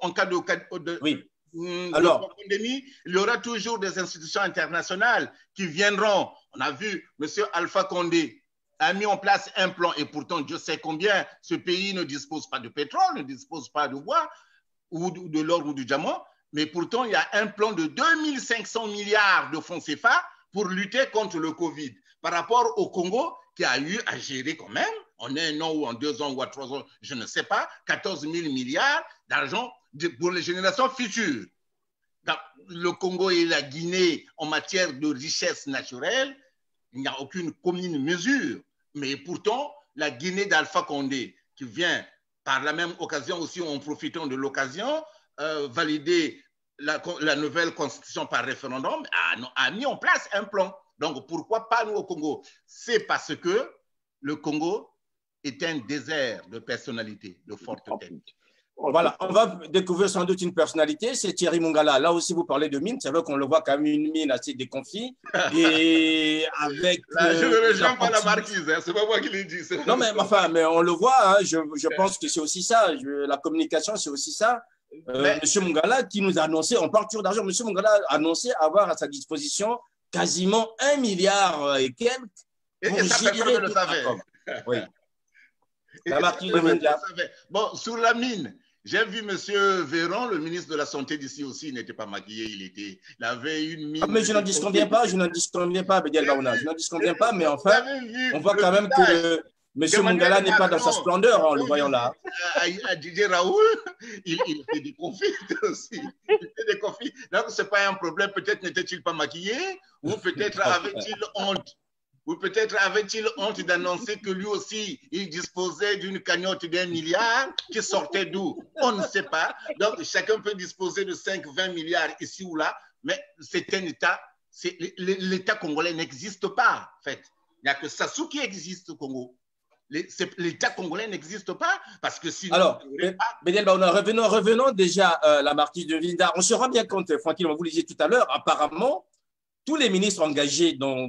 En cas de pandémie, il y aura toujours des institutions internationales qui viendront. On a vu M. Alpha Condé a mis en place un plan, et pourtant, Dieu sait combien ce pays ne dispose pas de pétrole, ne dispose pas de bois, ou de l'or ou du diamant. Mais pourtant, il y a un plan de 2500 milliards de francs CFA pour lutter contre le Covid. Par rapport au Congo, qui a eu à gérer quand même, en 1 an ou en 2 ans ou en 3 ans, je ne sais pas, 14 000 milliards d'argent pour les générations futures. Dans le Congo et la Guinée, en matière de richesse naturelle, il n'y a aucune commune mesure. Mais pourtant, la Guinée d'Alpha Condé, qui vient par la même occasion aussi, en profitant de l'occasion, valider la nouvelle constitution par référendum, a mis en place un plan. Donc, pourquoi pas nous au Congo? C'est parce que le Congo est un désert de personnalités, de fortes têtes. Voilà, on va découvrir sans doute une personnalité, c'est Thierry Mongala. Là aussi, vous parlez de mine, c'est vrai qu'on le voit quand même une mine assez déconfie. Et avec… Là, je ne rejoins pas la marquise, hein, c'est pas moi qui l'ai dit. Non, mais enfin, mais on le voit, hein, je pense que c'est aussi ça, la communication, c'est aussi ça. Monsieur Mongala qui nous a annoncé, on parle toujours d'argent, Monsieur Mongala a annoncé avoir à sa disposition quasiment 1 milliard et quelques pour gérer le savait. Oui. La marquise de mine. Bon, sur la mine, j'ai vu M. Véran, le ministre de la Santé d'ici aussi, il n'était pas maquillé, il avait une mine. Mais je n'en disconviens pas, Bédiel Baouna, je n'en disconviens pas, mais enfin, on voit quand même que M. Mongala n'est pas dans sa splendeur en le voyant là. À Didier Raoul, il fait des conflits aussi. Il fait des conflits. Donc, ce n'est pas un problème. Peut-être n'était-il pas maquillé, ou peut-être avait-il honte. Ou peut-être avait-il honte d'annoncer que lui aussi, il disposait d'une cagnotte d'1 milliard qui sortait d'où? On ne sait pas. Donc, chacun peut disposer de 5, 20 milliards ici ou là, mais c'est un État. L'État congolais n'existe pas, en fait. Il n'y a que Sassou qui existe au Congo. L'État congolais n'existe pas parce que sinon… Alors, Bédiel Baouna, revenons déjà à la marquise de Vinda. On se rend bien compte, Francky, vous le disiez tout à l'heure, apparemment, tous les ministres engagés dans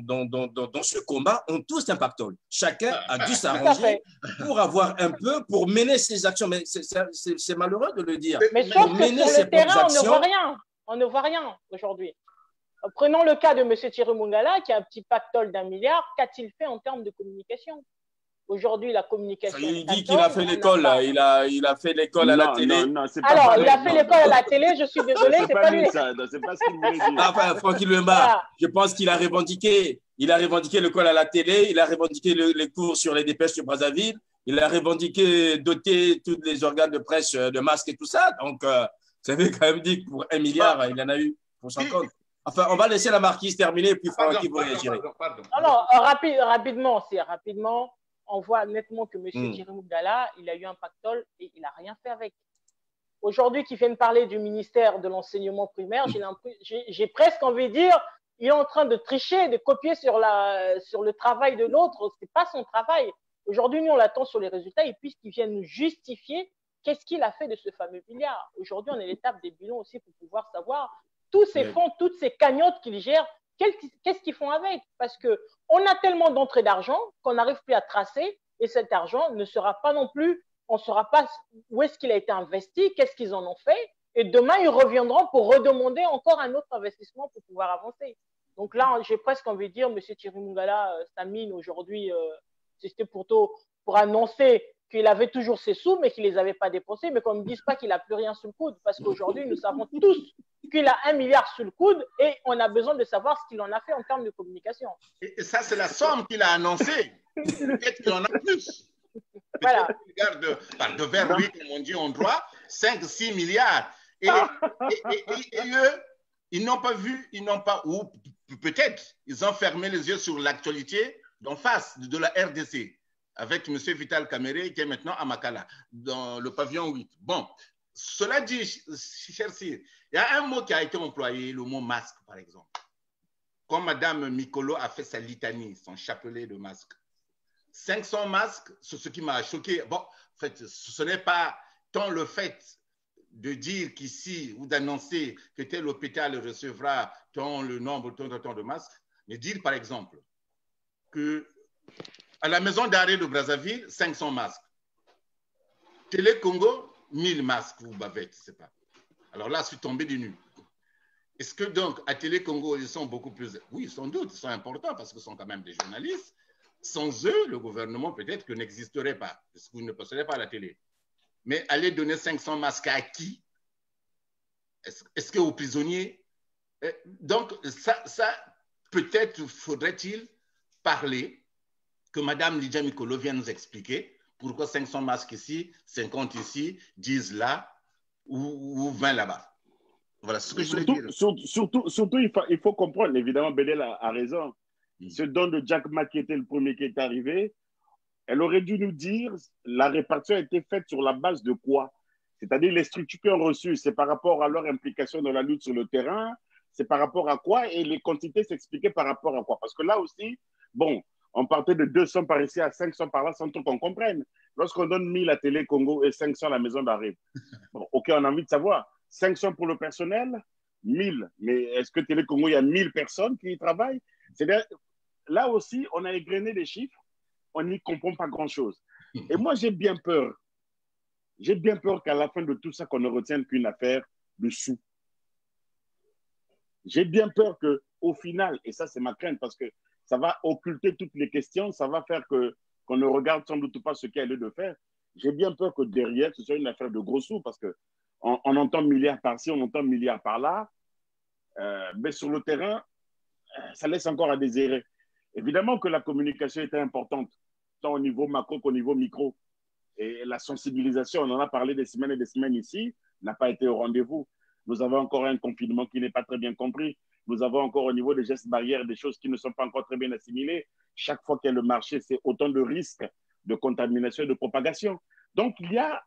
ce combat ont tous un pactole. Chacun a dû s'arranger pour avoir un peu, pour mener ses actions. Mais c'est malheureux de le dire. Mais sauf que sur le terrain, on ne voit rien. On ne voit rien aujourd'hui. Prenons le cas de M. Thierry Mongala, qui a un petit pactole d'1 milliard. Qu'a-t-il fait en termes de communication? Aujourd'hui, la communication… Il dit qu'il a fait l'école, il a fait l'école à la télé. Non, alors, il a fait l'école à la télé, je suis désolé, c'est pas lui. C'est pas ce qu'il voulait dire. Enfin, Francky Lemba, je pense qu'il a revendiqué. Il a revendiqué l'école à la télé, il a revendiqué les cours sur les dépêches de Brazzaville, il a revendiqué doter tous les organes de presse de masques et tout ça. Donc, ça veut quand même dire que pour 1 milliard, il en a eu pour son compte. Enfin, on va laisser la marquise terminer, puis Francky vous réagirait. Non, rapidement. On voit nettement que M. Thierry Mongala, il a eu un pactole et il n'a rien fait avec. Aujourd'hui, qui viennent parler du ministère de l'enseignement primaire, j'ai presque envie de dire, il est en train de tricher, de copier sur le travail de l'autre. Ce n'est pas son travail. Aujourd'hui, nous, on l'attend sur les résultats et puisqu'ils viennent nous justifier qu'est-ce qu'il a fait de ce fameux milliard. Aujourd'hui, on est à l'étape des bilans aussi pour pouvoir savoir tous ces fonds, toutes ces cagnottes qu'ils gèrent, qu'est-ce qu'ils font avec? Parce qu'on a tellement d'entrées d'argent qu'on n'arrive plus à tracer et cet argent ne sera pas non plus, on ne saura pas où est-ce qu'il a été investi, qu'est-ce qu'ils en ont fait et demain ils reviendront pour redemander encore un autre investissement pour pouvoir avancer. Donc là, j'ai presque envie de dire, M. Thierry Mongala, sa mine aujourd'hui, c'était plutôt pour annoncer qu'il avait toujours ses sous mais qu'il ne les avait pas dépensés, mais qu'on ne dise pas qu'il n'a plus rien sous le coude parce qu'aujourd'hui, nous savons tous qu'il a 1 milliard sur le coude et on a besoin de savoir ce qu'il en a fait en termes de communication. Et ça, c'est la somme qu'il a annoncée. Peut-être qu'il en a plus. Voilà. Par devers lui, comme on dit en droit, 5-6 milliards. Et eux, Ils n'ont pas vu, ils n'ont pas, ou peut-être, ils ont fermé les yeux sur l'actualité d'en face de la RDC, avec M. Vital Kamere, qui est maintenant à Makala, dans le pavillon 8. Bon, cela dit, cher Sir, il y a un mot qui a été employé, le mot masque, par exemple. Quand Mme Mikolo a fait sa litanie, son chapelet de masques. 500 masques, c'est ce qui m'a choqué. Bon, en fait, ce n'est pas tant le fait de dire qu'ici, ou d'annoncer que tel hôpital recevra tant le nombre, tant de masques, mais dire par exemple que à la maison d'arrêt de Brazzaville, 500 masques. Télé Congo, 1000 masques ou bavettes, je ne sais pas. Alors là, je suis tombé du nu. Est-ce que donc, à Télé Congo, ils sont beaucoup plus... Oui, sans doute, ils sont importants parce que ce sont quand même des journalistes. Sans eux, le gouvernement peut-être que n'existerait pas, parce que vous ne passerez pas à la télé. Mais aller donner 500 masques à qui? Est-ce qu'aux prisonniers? Donc, ça peut-être faudrait-il parler, que Mme Lydia Mikolo vienne nous expliquer pourquoi 500 masques ici, 50 ici, 10 là ou 20 là-bas. Voilà ce que je voulais dire. Surtout il faut comprendre, évidemment, Bédel a raison. Ce don de Jack Ma qui était le premier qui est arrivé, elle aurait dû nous dire la répartition a été faite sur la base de quoi? C'est-à-dire les structures qui ont reçu, c'est par rapport à leur implication dans la lutte sur le terrain, c'est par rapport à quoi? Et les quantités s'expliquaient par rapport à quoi? Parce que là aussi, bon, on partait de 200 par ici à 500 par là sans trop qu'on comprenne. Lorsqu'on donne 1000 à Télé Congo et 500 à la maison d'arrêt, bon, OK, on a envie de savoir. 500 pour le personnel, 1000. Mais est-ce que Télé Congo, il y a 1000 personnes qui y travaillent? C'est-à-dire, là aussi, on a égrené des chiffres, on n'y comprend pas grand-chose. Et moi, j'ai bien peur. J'ai bien peur qu'à la fin de tout ça, qu'on ne retienne qu'une affaire de sous. J'ai bien peur qu'au final, et ça c'est ma crainte, parce que ça va occulter toutes les questions, ça va faire qu'on ne regarde sans doute pas ce qu'il y a lieu de faire. J'ai bien peur que derrière, ce soit une affaire de gros sous, parce qu'on entend milliards par-ci, on entend milliards par-là, mais sur le terrain, ça laisse encore à désirer. Évidemment que la communication était importante, tant au niveau macro qu'au niveau micro. Et la sensibilisation, on en a parlé des semaines et des semaines ici, n'a pas été au rendez-vous. Nous avons encore un confinement qui n'est pas très bien compris. Nous avons encore au niveau des gestes barrières des choses qui ne sont pas encore très bien assimilées. Chaque fois qu'il y a le marché, c'est autant de risques de contamination et de propagation. Donc, il y a...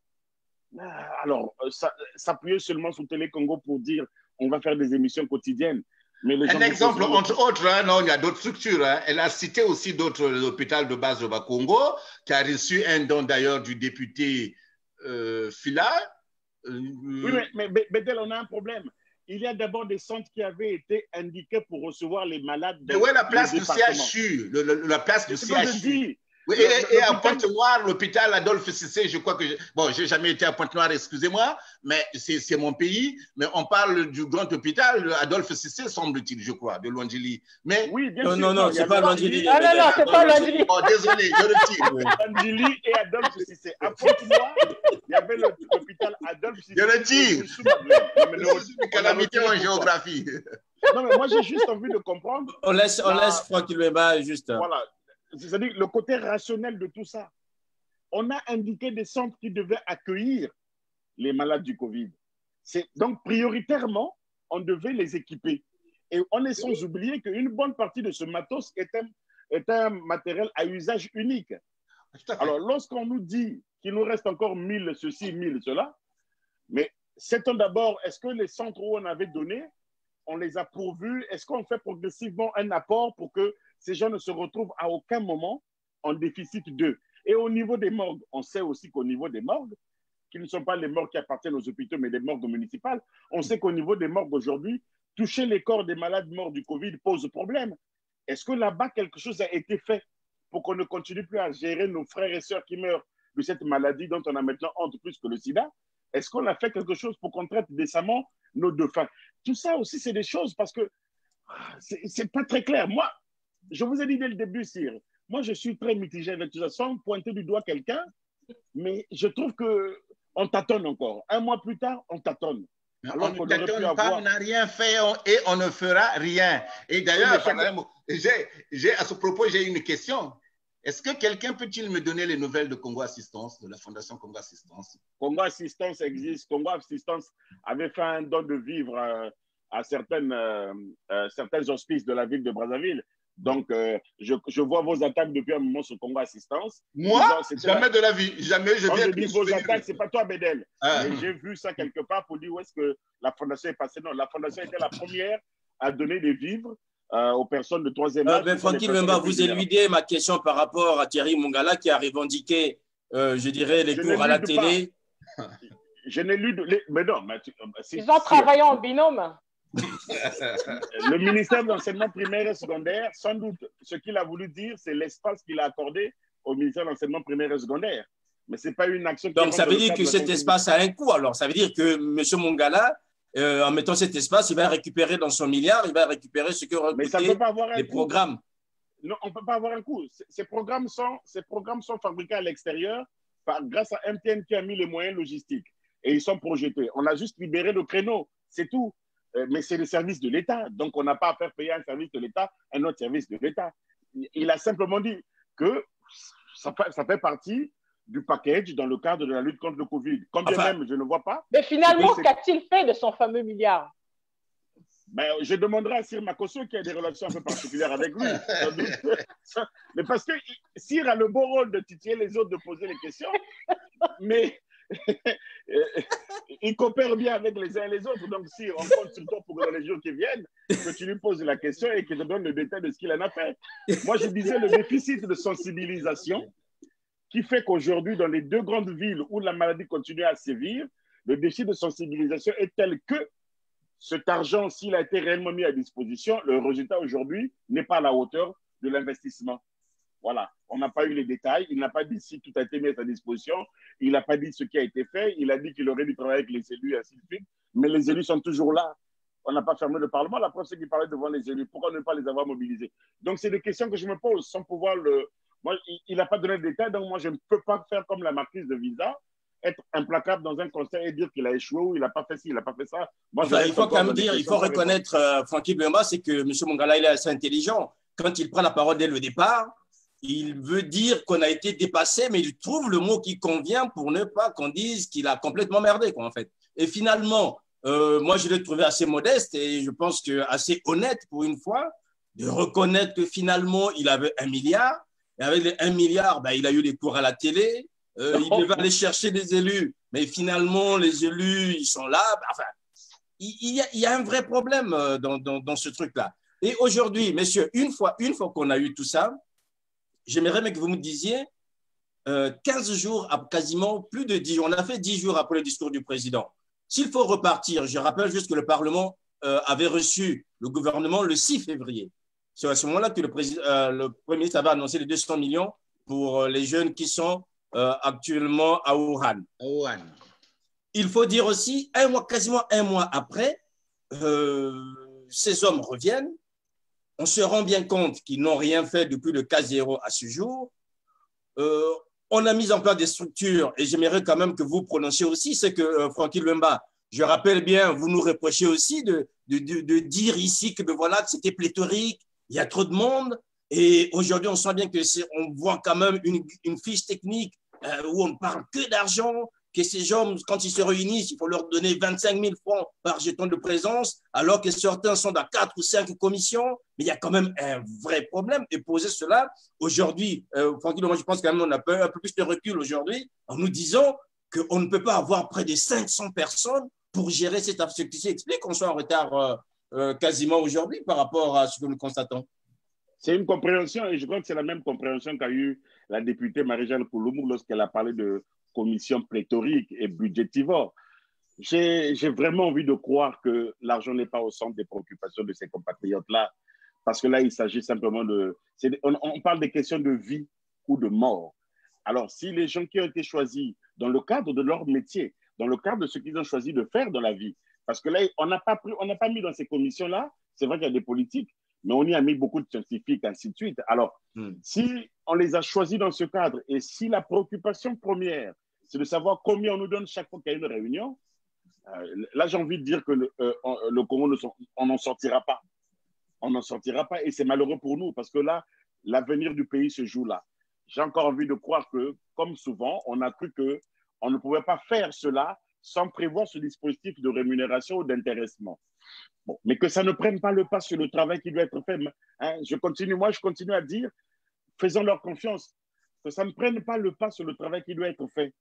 Alors, s'appuyer seulement sur Télé Congo pour dire on va faire des émissions quotidiennes. Mais un exemple, entre autres, hein, non, il y a d'autres structures. Hein. Elle a cité aussi d'autres hôpitaux de base de Bakongo, qui a reçu un don d'ailleurs du député Fila. Oui, mais Bédel, on a un problème. Il y a d'abord des centres qui avaient été indiqués pour recevoir les malades. Mais où est la place du CHU? La place du CHU. Oui, et à Pointe-Noire, l'hôpital Adolphe Cissé, je crois que... Bon, je n'ai jamais été à Pointe-Noire, excusez-moi, mais c'est mon pays. Mais on parle du grand hôpital Adolphe Cissé, semble-t-il, je crois, de Lwandjili. Mais... Oui, bien sûr. Non, c'est pas Lwandjili. Non, c'est pas Lwandjili. Oh, désolé, je retire. Lwandjili et Adolphe Cissé. À Pointe-Noire, il y avait l'hôpital Adolphe Cissé. Je retire. C'est une calamité en géographie. Non, mais moi, j'ai juste envie de comprendre. On laisse Franck Ilwemba juste. Voilà. C'est-à-dire le côté rationnel de tout ça. On a indiqué des centres qui devaient accueillir les malades du Covid. Donc, prioritairement, on devait les équiper. Et on est sans oublier qu'une bonne partie de ce matos est un matériel à usage unique. Alors, lorsqu'on nous dit qu'il nous reste encore 1000 ceci, 1000 cela, mais sait-on d'abord, est-ce que les centres où on avait donné, on les a pourvus? Est-ce qu'on fait progressivement un apport pour que ces gens ne se retrouvent à aucun moment en déficit d'eux? Et au niveau des morgues, on sait aussi qu'au niveau des morgues, qui ne sont pas les morgues qui appartiennent aux hôpitaux, mais des morgues municipales, on sait qu'au niveau des morgues aujourd'hui, toucher les corps des malades morts du Covid pose problème. Est-ce que là-bas, quelque chose a été fait pour qu'on ne continue plus à gérer nos frères et sœurs qui meurent de cette maladie dont on a maintenant honte plus que le sida? Est-ce qu'on a fait quelque chose pour qu'on traite décemment nos défunts? Tout ça aussi, c'est des choses parce que c'est pas très clair. Moi, je vous ai dit dès le début, Sir, moi, je suis très mitigé avec tout ça, sans pointer du doigt quelqu'un, mais je trouve qu'on tâtonne encore. Un mois plus tard, on tâtonne. Alors on ne tâtonne pas, on n'a rien fait et on ne fera rien. Et d'ailleurs, à ce propos, j'ai une question. Est-ce que quelqu'un peut-il me donner les nouvelles de Congo Assistance, de la Fondation Congo Assistance? Congo Assistance existe. Congo Assistance avait fait un don de vivres à certains hospices de la ville de Brazzaville. Donc, je vois vos attaques depuis un moment sur Congo Assistance. Moi, jamais de la vie. Jamais je Quand viens je dis vos attaques, ce n'est pas toi, Bédel. Mais j'ai vu ça quelque part pour dire où est-ce que la fondation est passée. Non, la fondation était la première à donner des vivres aux personnes de troisième âge. Francky Lwemba, vous éludez ma question par rapport à Thierry Mongala qui a revendiqué, je dirais, les cours à la télé. Je n'ai lu... Mais non, mais ils ont travaillé en binôme. Le ministère de l'enseignement primaire et secondaire, sans doute, ce qu'il a voulu dire, c'est l'espace qu'il a accordé au ministère de l'enseignement primaire et secondaire. Mais ce n'est pas une action... Donc, ça veut dire que cet espace a un coût, alors. Ça veut dire que M. Mongala, en mettant cet espace, il va récupérer dans son milliard, il va récupérer ce que recruter les programmes. Non, on ne peut pas avoir un coût. Ces programmes sont fabriqués à l'extérieur grâce à MTN qui a mis les moyens logistiques. Et ils sont projetés. On a juste libéré le créneau, c'est tout. Mais c'est le service de l'État. Donc, on n'a pas à faire payer un service de l'État, un autre service de l'État. Il a simplement dit que ça fait partie du package dans le cadre de la lutte contre le Covid. Quand bien même, je ne vois pas. Mais finalement, qu'a-t-il fait de son fameux milliard? Ben, je demanderai à Sir Makosso qui a des relations un peu particulières avec lui. Mais parce que Sir a le beau rôle de titiller les autres, de poser les questions. Mais il coopère bien avec les uns et les autres. Donc, si on compte sur toi pour les jours qui viennent, que tu lui poses la question et qu'il te donne le détail de ce qu'il en a fait. Moi, je disais le déficit de sensibilisation qui fait qu'aujourd'hui, dans les deux grandes villes où la maladie continue à sévir, le déficit de sensibilisation est tel que cet argent, s'il a été réellement mis à disposition, le résultat aujourd'hui n'est pas à la hauteur de l'investissement. Voilà, on n'a pas eu les détails, il n'a pas dit si tout a été mis à sa disposition, il n'a pas dit ce qui a été fait, il a dit qu'il aurait dû travailler avec les élus et ainsi de suite, mais les élus sont toujours là. On n'a pas fermé le Parlement, la preuve c'est qu'il parlait devant les élus, pourquoi ne pas les avoir mobilisés? Donc c'est des questions que je me pose sans pouvoir le... Moi, il n'a pas donné de détails, donc moi je ne peux pas faire comme la marquise de Visa, être implacable dans un conseil et dire qu'il a échoué ou il n'a pas fait ci, il n'a pas fait ça. Moi, enfin, il faut quand même dire, il faut reconnaître, Francky Lwemba, c'est que M. Mongala, il est assez intelligent. Quand il prend la parole dès le départ, il veut dire qu'on a été dépassé, mais il trouve le mot qui convient pour ne pas qu'on dise qu'il a complètement merdé, quoi, en fait. Et finalement, moi, je l'ai trouvé assez modeste et je pense que assez honnête pour une fois, de reconnaître que finalement, il avait 1 milliard. Et avec les 1 milliard, ben, il a eu les cours à la télé. Il devait aller chercher des élus, mais finalement, les élus, ils sont là. Enfin, il y a un vrai problème dans ce truc-là. Et aujourd'hui, messieurs, une fois qu'on a eu tout ça, j'aimerais que vous me disiez 15 jours, quasiment plus de 10 jours, on a fait 10 jours après le discours du président. S'il faut repartir, je rappelle juste que le Parlement avait reçu le gouvernement le 6 février. C'est à ce moment-là que le Premier ministre avait annoncé les 200 millions pour les jeunes qui sont actuellement à Wuhan. Il faut dire aussi, quasiment un mois après, ces hommes reviennent. On se rend bien compte qu'ils n'ont rien fait depuis le cas zéro à ce jour. On a mis en place des structures, et j'aimerais quand même que vous prononciez aussi ce que Francky Lwemba, je rappelle bien, vous nous reprochez aussi de dire ici que voilà, que c'était pléthorique, il y a trop de monde. Et aujourd'hui, on sent bien qu'on voit quand même une fiche technique où on ne parle que d'argent, que ces hommes, quand ils se réunissent, il faut leur donner 25 000 francs par jeton de présence, alors que certains sont dans 4 ou 5 commissions. Mais il y a quand même un vrai problème. Et poser cela, aujourd'hui, Francky, moi, je pense quand même qu'on a un peu plus de recul aujourd'hui en nous disant qu'on ne peut pas avoir près de 500 personnes pour gérer cette activité. Ce qui explique qu'on soit en retard quasiment aujourd'hui par rapport à ce que nous constatons. C'est une compréhension, et je crois que c'est la même compréhension qu'a eu la députée Marie-Jeanne Kouloumou lorsqu'elle a parlé de commission pléthorique et budgétivore. J'ai vraiment envie de croire que l'argent n'est pas au centre des préoccupations de ces compatriotes-là, parce que là, il s'agit simplement de... On parle des questions de vie ou de mort. Alors, si les gens qui ont été choisis dans le cadre de leur métier, dans le cadre de ce qu'ils ont choisi de faire dans la vie, parce que là, on n'a pas mis dans ces commissions-là, c'est vrai qu'il y a des politiques, mais on y a mis beaucoup de scientifiques, ainsi de suite. Alors, si on les a choisis dans ce cadre et si la préoccupation première, c'est de savoir combien on nous donne chaque fois qu'il y a une réunion, là, j'ai envie de dire que le Congo, on n'en sortira pas. On n'en sortira pas et c'est malheureux pour nous parce que là, l'avenir du pays se joue là. J'ai encore envie de croire que, comme souvent, on a cru qu'on ne pouvait pas faire cela sans prévoir ce dispositif de rémunération ou d'intéressement. Bon, mais que ça ne prenne pas le pas sur le travail qui doit être fait. Hein, je continue à dire, faisons leur confiance, que ça ne prenne pas le pas sur le travail qui doit être fait.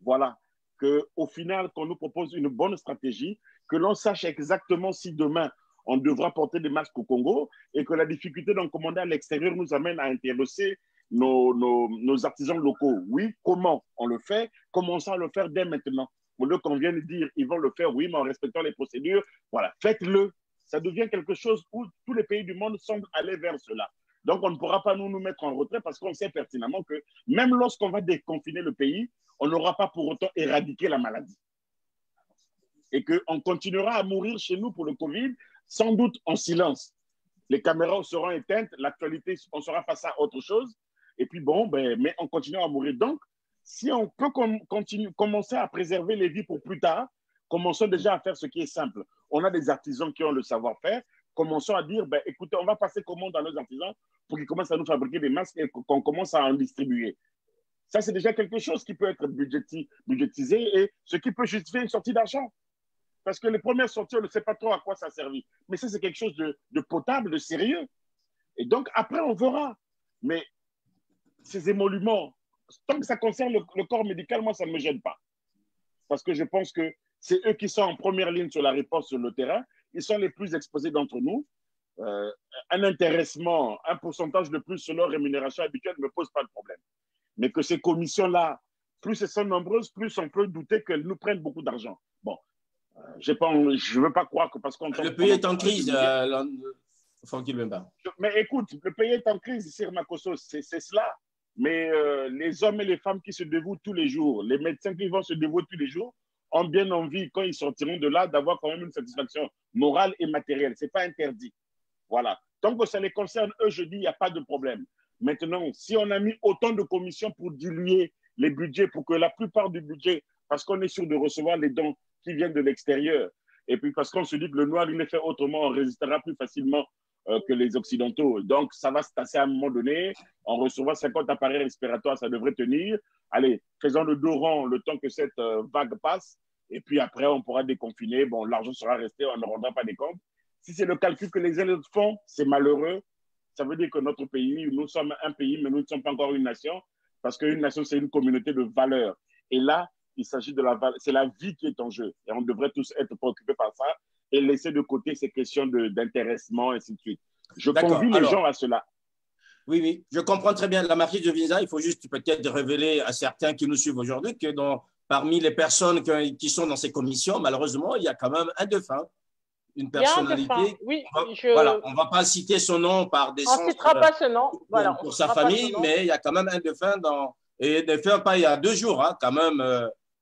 Voilà, qu'au final, qu'on nous propose une bonne stratégie, que l'on sache exactement si demain, on devra porter des masques au Congo et que la difficulté d'en commander à l'extérieur nous amène à intéresser nos artisans locaux. Oui, comment on le fait? Commençons à le faire dès maintenant. Au lieu qu'on vienne dire, ils vont le faire, oui, mais en respectant les procédures. Voilà, faites-le. Ça devient quelque chose où tous les pays du monde semblent aller vers cela. Donc, on ne pourra pas nous mettre en retrait parce qu'on sait pertinemment que même lorsqu'on va déconfiner le pays, on n'aura pas pour autant éradiqué la maladie. Et qu'on continuera à mourir chez nous pour le Covid, sans doute en silence. Les caméras seront éteintes, l'actualité, on sera passé à autre chose. Et puis bon, mais on continue à mourir. Donc, si on peut commencer à préserver les vies pour plus tard, commençons déjà à faire ce qui est simple. On a des artisans qui ont le savoir-faire. Commençons à dire, écoutez, on va passer commande à nos artisans pour qu'ils commencent à nous fabriquer des masques et qu'on commence à en distribuer. Ça, c'est déjà quelque chose qui peut être budgétisé et ce qui peut justifier une sortie d'argent. Parce que les premières sorties, on ne sait pas trop à quoi ça a servi. Mais ça, c'est quelque chose de potable, de sérieux. Et donc, après, on verra. Mais ces émoluments, tant que ça concerne le corps médical, moi, ça ne me gêne pas. Parce que je pense que c'est eux qui sont en première ligne sur la réponse sur le terrain. Ils sont les plus exposés d'entre nous. Un intéressement, un pourcentage de plus sur leur rémunération habituelle ne me pose pas de problème. Mais que ces commissions-là, plus elles sont nombreuses, plus on peut douter qu'elles nous prennent beaucoup d'argent. Bon, je ne veux pas croire que parce qu'on... Le pays est en crise, Francky Lwemba. Mais écoute, le pays est en crise, Sir Makosso, c'est cela. Mais les hommes et les femmes qui se dévouent tous les jours, les médecins qui vont se dévouer tous les jours, ont bien envie, quand ils sortiront de là, d'avoir quand même une satisfaction morale et matérielle. Ce n'est pas interdit. Voilà. Tant que ça les concerne, eux, je dis, il n'y a pas de problème. Maintenant, si on a mis autant de commissions pour diluer les budgets, pour que la plupart du budget, parce qu'on est sûr de recevoir les dons qui viennent de l'extérieur, et puis parce qu'on se dit que le noir, il est fait autrement, on résistera plus facilement que les Occidentaux. Donc, ça va se tasser à un moment donné. On recevra 50 appareils respiratoires, ça devrait tenir. Allez, faisons le dos rond le temps que cette vague passe. Et puis après, on pourra déconfiner. Bon, l'argent sera resté, on ne rendra pas des comptes. Si c'est le calcul que les autres font, c'est malheureux. Ça veut dire que notre pays, nous sommes un pays, mais nous ne sommes pas encore une nation. Parce qu'une nation, c'est une communauté de valeurs. Et là, il s'agit de c'est la vie qui est en jeu. Et on devrait tous être préoccupés par ça et laisser de côté ces questions d'intéressement, et ainsi de suite. Je convie les gens à cela. Oui, oui, je comprends très bien la matrice de visa. Il faut juste peut-être révéler à certains qui nous suivent aujourd'hui que parmi les personnes qui sont dans ces commissions, malheureusement, il y a quand même un défunt, une personnalité. Oui, voilà, on ne va pas citer son nom par des sens. On ne citera pas ce nom. Voilà, pour sa famille, mais il y a quand même un défunt et défunt pas il y a 2 jours, hein, quand même,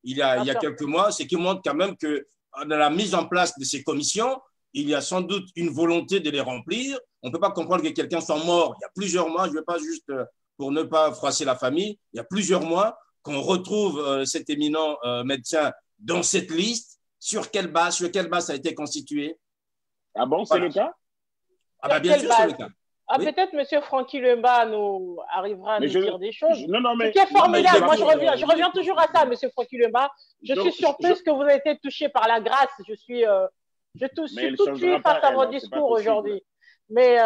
il y a quelques mois, ce qui montre quand même que dans la mise en place de ces commissions, il y a sans doute une volonté de les remplir. On ne peut pas comprendre que quelqu'un soit mort il y a plusieurs mois. Je ne veux pas juste, pour ne pas froisser la famille, il y a plusieurs mois qu'on retrouve cet éminent médecin dans cette liste. Sur quelle base ça a été constitué? Ah bon, c'est le cas? Ah bien sûr, c'est le cas. Ah, oui. Peut-être M. Francky Lwemba nous arrivera à nous dire des choses. Non, mais, ce qui est formidable, moi je reviens toujours à ça, M. Francky Lwemba. Je suis surprise que vous ayez été touché par la grâce. Je suis tout de suite face à votre discours aujourd'hui. Mais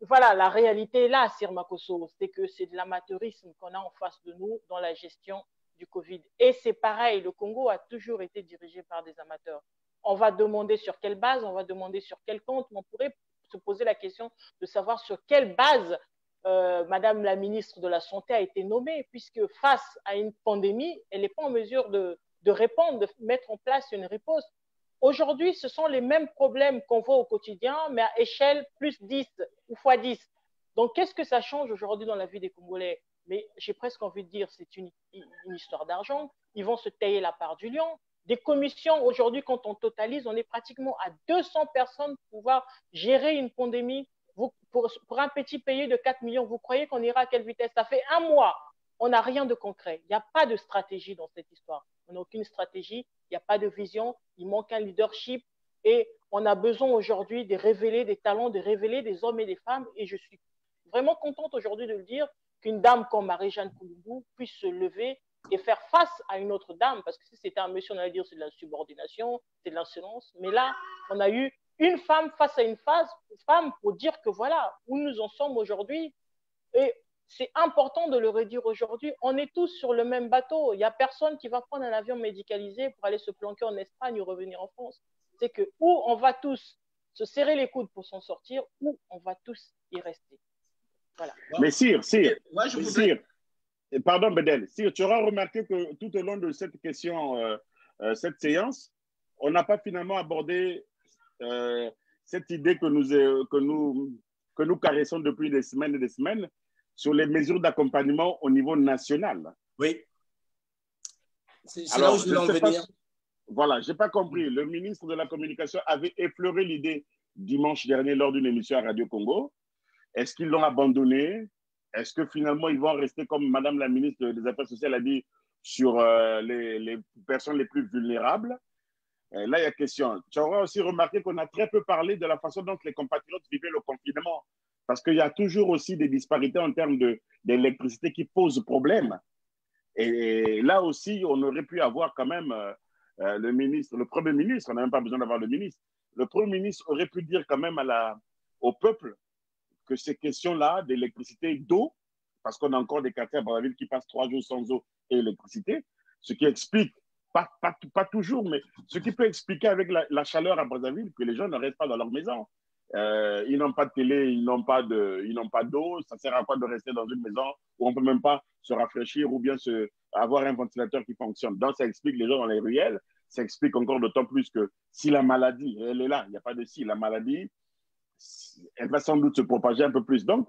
voilà, la réalité est là, Sir Makosso, c'est que c'est de l'amateurisme qu'on a en face de nous dans la gestion du Covid. Et c'est pareil, le Congo a toujours été dirigé par des amateurs. On va demander sur quelle base, on va demander sur quel compte, mais on pourrait se poser la question de savoir sur quelle base Madame la ministre de la Santé a été nommée, puisque face à une pandémie, elle n'est pas en mesure de répondre, de mettre en place une riposte. Aujourd'hui, ce sont les mêmes problèmes qu'on voit au quotidien, mais à échelle plus 10 ou fois 10. Donc, qu'est-ce que ça change aujourd'hui dans la vie des Congolais? Mais j'ai presque envie de dire c'est une histoire d'argent. Ils vont se tailler la part du lion. Des commissions, aujourd'hui, quand on totalise, on est pratiquement à 200 personnes pour pouvoir gérer une pandémie. Pour un petit pays de 4 millions, vous croyez qu'on ira à quelle vitesse? Ça fait 1 mois. On n'a rien de concret. Il n'y a pas de stratégie dans cette histoire. On n'a aucune stratégie. Il n'y a pas de vision. Il manque un leadership. Et on a besoin aujourd'hui de révéler des talents, de révéler des hommes et des femmes. Et je suis vraiment contente aujourd'hui de le dire qu'une dame comme Marie-Jeanne Koulundou puisse se lever et faire face à une autre dame, parce que si c'était un monsieur, on allait dire c'est de la subordination, c'est de l'insolence, mais là, on a eu une femme face à une femme pour dire que voilà, où nous en sommes aujourd'hui, et c'est important de le redire aujourd'hui, on est tous sur le même bateau, il n'y a personne qui va prendre un avion médicalisé pour aller se planquer en Espagne ou revenir en France, c'est que où on va tous se serrer les coudes pour s'en sortir, ou on va tous y rester. Voilà. Mais Sire, voudrais... pardon Bédel, Sire, tu auras remarqué que tout au long de cette question, cette séance, on n'a pas finalement abordé cette idée que nous caressons depuis des semaines et des semaines sur les mesures d'accompagnement au niveau national. Oui. C'est là où je voulais en venir. Voilà, je n'ai pas compris. Le ministre de la Communication avait effleuré l'idée dimanche dernier lors d'une émission à Radio Congo. Est-ce qu'ils l'ont abandonné? Est-ce que finalement, ils vont rester, comme Madame la ministre des Affaires sociales a dit, sur les personnes les plus vulnérables? Là, il y a question. Tu auras aussi remarqué qu'on a très peu parlé de la façon dont les compatriotes vivaient le confinement. Parce qu'il y a toujours aussi des disparités en termes d'électricité qui posent problème. Et là aussi, on aurait pu avoir quand même le Premier ministre, on n'a même pas besoin d'avoir le ministre, le Premier ministre aurait pu dire quand même au peuple que ces questions-là d'électricité, d'eau, parce qu'on a encore des quartiers à Brazzaville qui passent 3 jours sans eau et électricité, ce qui explique, pas toujours, mais ce qui peut expliquer avec la chaleur à Brazzaville que les gens ne restent pas dans leur maison. Ils n'ont pas de télé, ils n'ont pas d'eau, ça sert à quoi de rester dans une maison où on ne peut même pas se rafraîchir ou bien avoir un ventilateur qui fonctionne. Donc ça explique les gens dans les ruelles, ça explique encore d'autant plus que si la maladie, elle est là, il n'y a pas de si, la maladie, elle va sans doute se propager un peu plus. Donc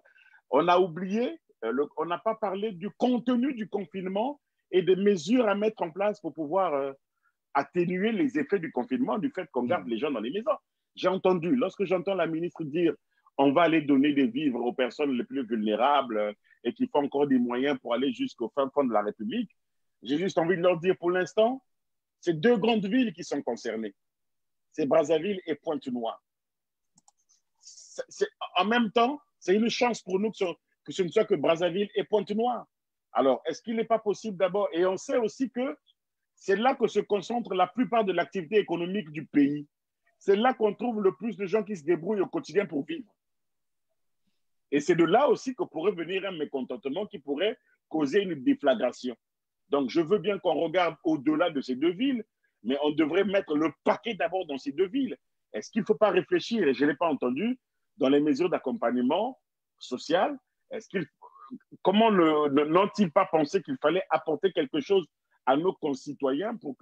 on a oublié, on n'a pas parlé du contenu du confinement et des mesures à mettre en place pour pouvoir atténuer les effets du confinement, du fait qu'on garde les gens dans les maisons. J'ai entendu, lorsque j'entends la ministre dire on va aller donner des vivres aux personnes les plus vulnérables et qui font encore des moyens pour aller jusqu'au fin fond de la République, j'ai juste envie de leur dire pour l'instant, c'est 2 grandes villes qui sont concernées. C'est Brazzaville et Pointe-Noire. En même temps, c'est une chance pour nous que ce ne soit que Brazzaville et Pointe-Noire. Alors, est-ce qu'il n'est pas possible d'abord, et on sait aussi que c'est là que se concentre la plupart de l'activité économique du pays. C'est là qu'on trouve le plus de gens qui se débrouillent au quotidien pour vivre. Et c'est de là aussi que pourrait venir un mécontentement qui pourrait causer une déflagration. Donc, je veux bien qu'on regarde au-delà de ces 2 villes, mais on devrait mettre le paquet d'abord dans ces 2 villes. Est-ce qu'il ne faut pas réfléchir, et je ne l'ai pas entendu, dans les mesures d'accompagnement social? Comment n'ont-ils pas pensé qu'il fallait apporter quelque chose à nos concitoyens pour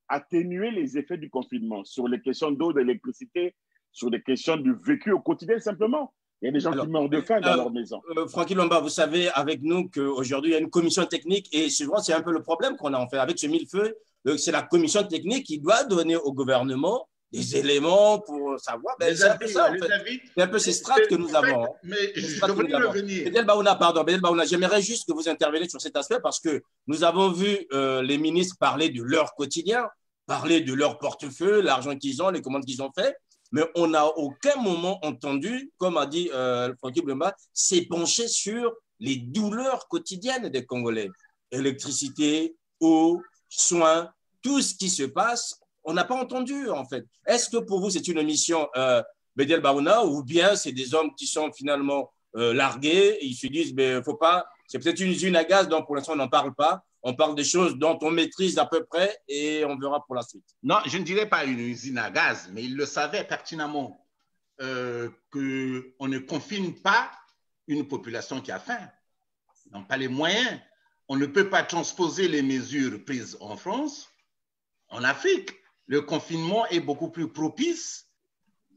atténuer les effets du confinement sur les questions d'eau, d'électricité, sur les questions du vécu au quotidien simplement? Il y a des gens qui meurent de faim dans leur maison. Francky Lomba, vous savez avec nous qu'aujourd'hui, il y a une commission technique et souvent, c'est un peu le problème qu'on a en fait avec ce millefeuille. C'est la commission technique qui doit donner au gouvernement des éléments pour savoir. C'est un peu ça, en fait. C'est un peu ces strates que nous avons. Mais je voulais revenir. Bédel Baouna, j'aimerais juste que vous interveniez sur cet aspect parce que nous avons vu les ministres parler de leur quotidien, parler de leur portefeuille, l'argent qu'ils ont, les commandes qu'ils ont fait. Mais on n'a aucun moment entendu, comme a dit Francky Lomba, s'épancher sur les douleurs quotidiennes des Congolais. Électricité, eau, soins, tout ce qui se passe, on n'a pas entendu en fait. Est-ce que pour vous c'est une mission Bédel Baouna ou bien c'est des hommes qui sont finalement largués et ils se disent mais faut pas, c'est peut-être une usine à gaz donc pour l'instant on n'en parle pas. On parle des choses dont on maîtrise à peu près et on verra pour la suite. Non, je ne dirais pas une usine à gaz, mais ils le savaient pertinemment qu'on ne confine pas une population qui a faim. Ils n'ont pas les moyens. On ne peut pas transposer les mesures prises en France, en Afrique. Le confinement est beaucoup plus propice